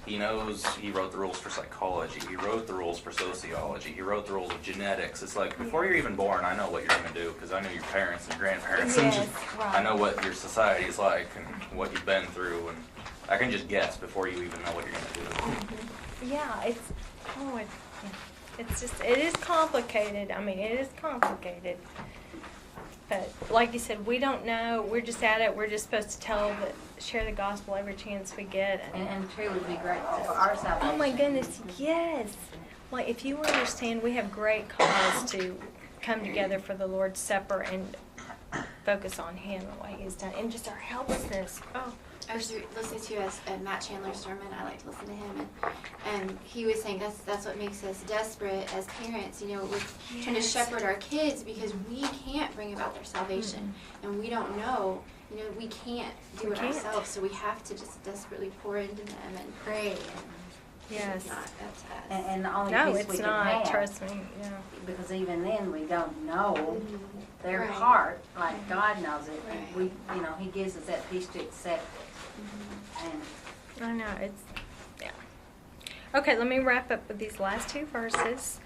he knows he wrote the rules for psychology, he wrote the rules for sociology, he wrote the rules of genetics. It's like, before you're even born, I know what you're going to do because I know your parents and grandparents. And Yes, right. I know what your society is like and what you've been through, and I can just guess before you even know what you're going to do. Yeah, it is complicated. I mean, it is complicated. But like you said, we don't know. We're just at it. We're just supposed to share the gospel every chance we get. And it would be great for our salvation. Oh my goodness, yes. Like, if you understand, we have great cause to come together for the Lord's Supper and focus on Him and what He has done, and just our helplessness. Oh, I was listening to Matt Chandler's sermon. I like to listen to him, and he was saying that's what makes us desperate as parents. You know, we're trying to Yes. shepherd our kids because we can't bring about their salvation, and we don't know. You know, we can't do We it can't. ourselves, so we have to just desperately pour into them and pray. And yes. it's not up to us. And the only No, peace we it's can not. have, Trust me. Yeah. because even then we don't know Mhm. their Right. heart like God knows it. Right. And we, He gives us that peace to accept it. And I know, yeah. Okay, let me wrap up with these last two verses.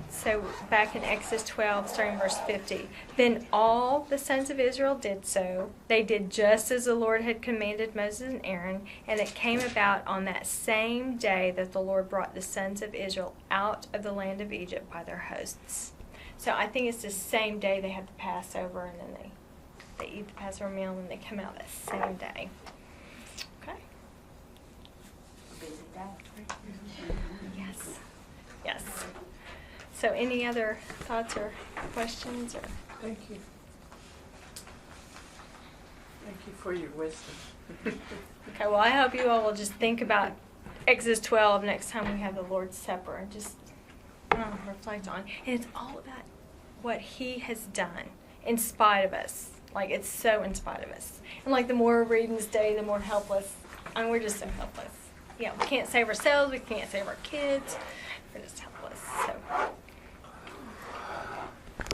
So back in Exodus 12, starting verse 50. Then all the sons of Israel did so. They did just as the Lord had commanded Moses and Aaron, and it came about on that same day that the Lord brought the sons of Israel out of the land of Egypt by their hosts. So I think it's the same day they had the Passover, and then they eat the Passover meal, and they come out that same day. Okay? a busy day. Yes. Yes. So any other thoughts or questions? Or Thank you. Thank you for your wisdom. okay, well, I hope you all will just think about Exodus 12 next time we have the Lord's Supper and just reflect on. And it's all about what He has done in spite of us. Like, it's so in spite of us. And like, the more we read and study, the more helpless. I mean, we're just so helpless. Yeah, we can't save ourselves. We can't save our kids. We're just helpless. So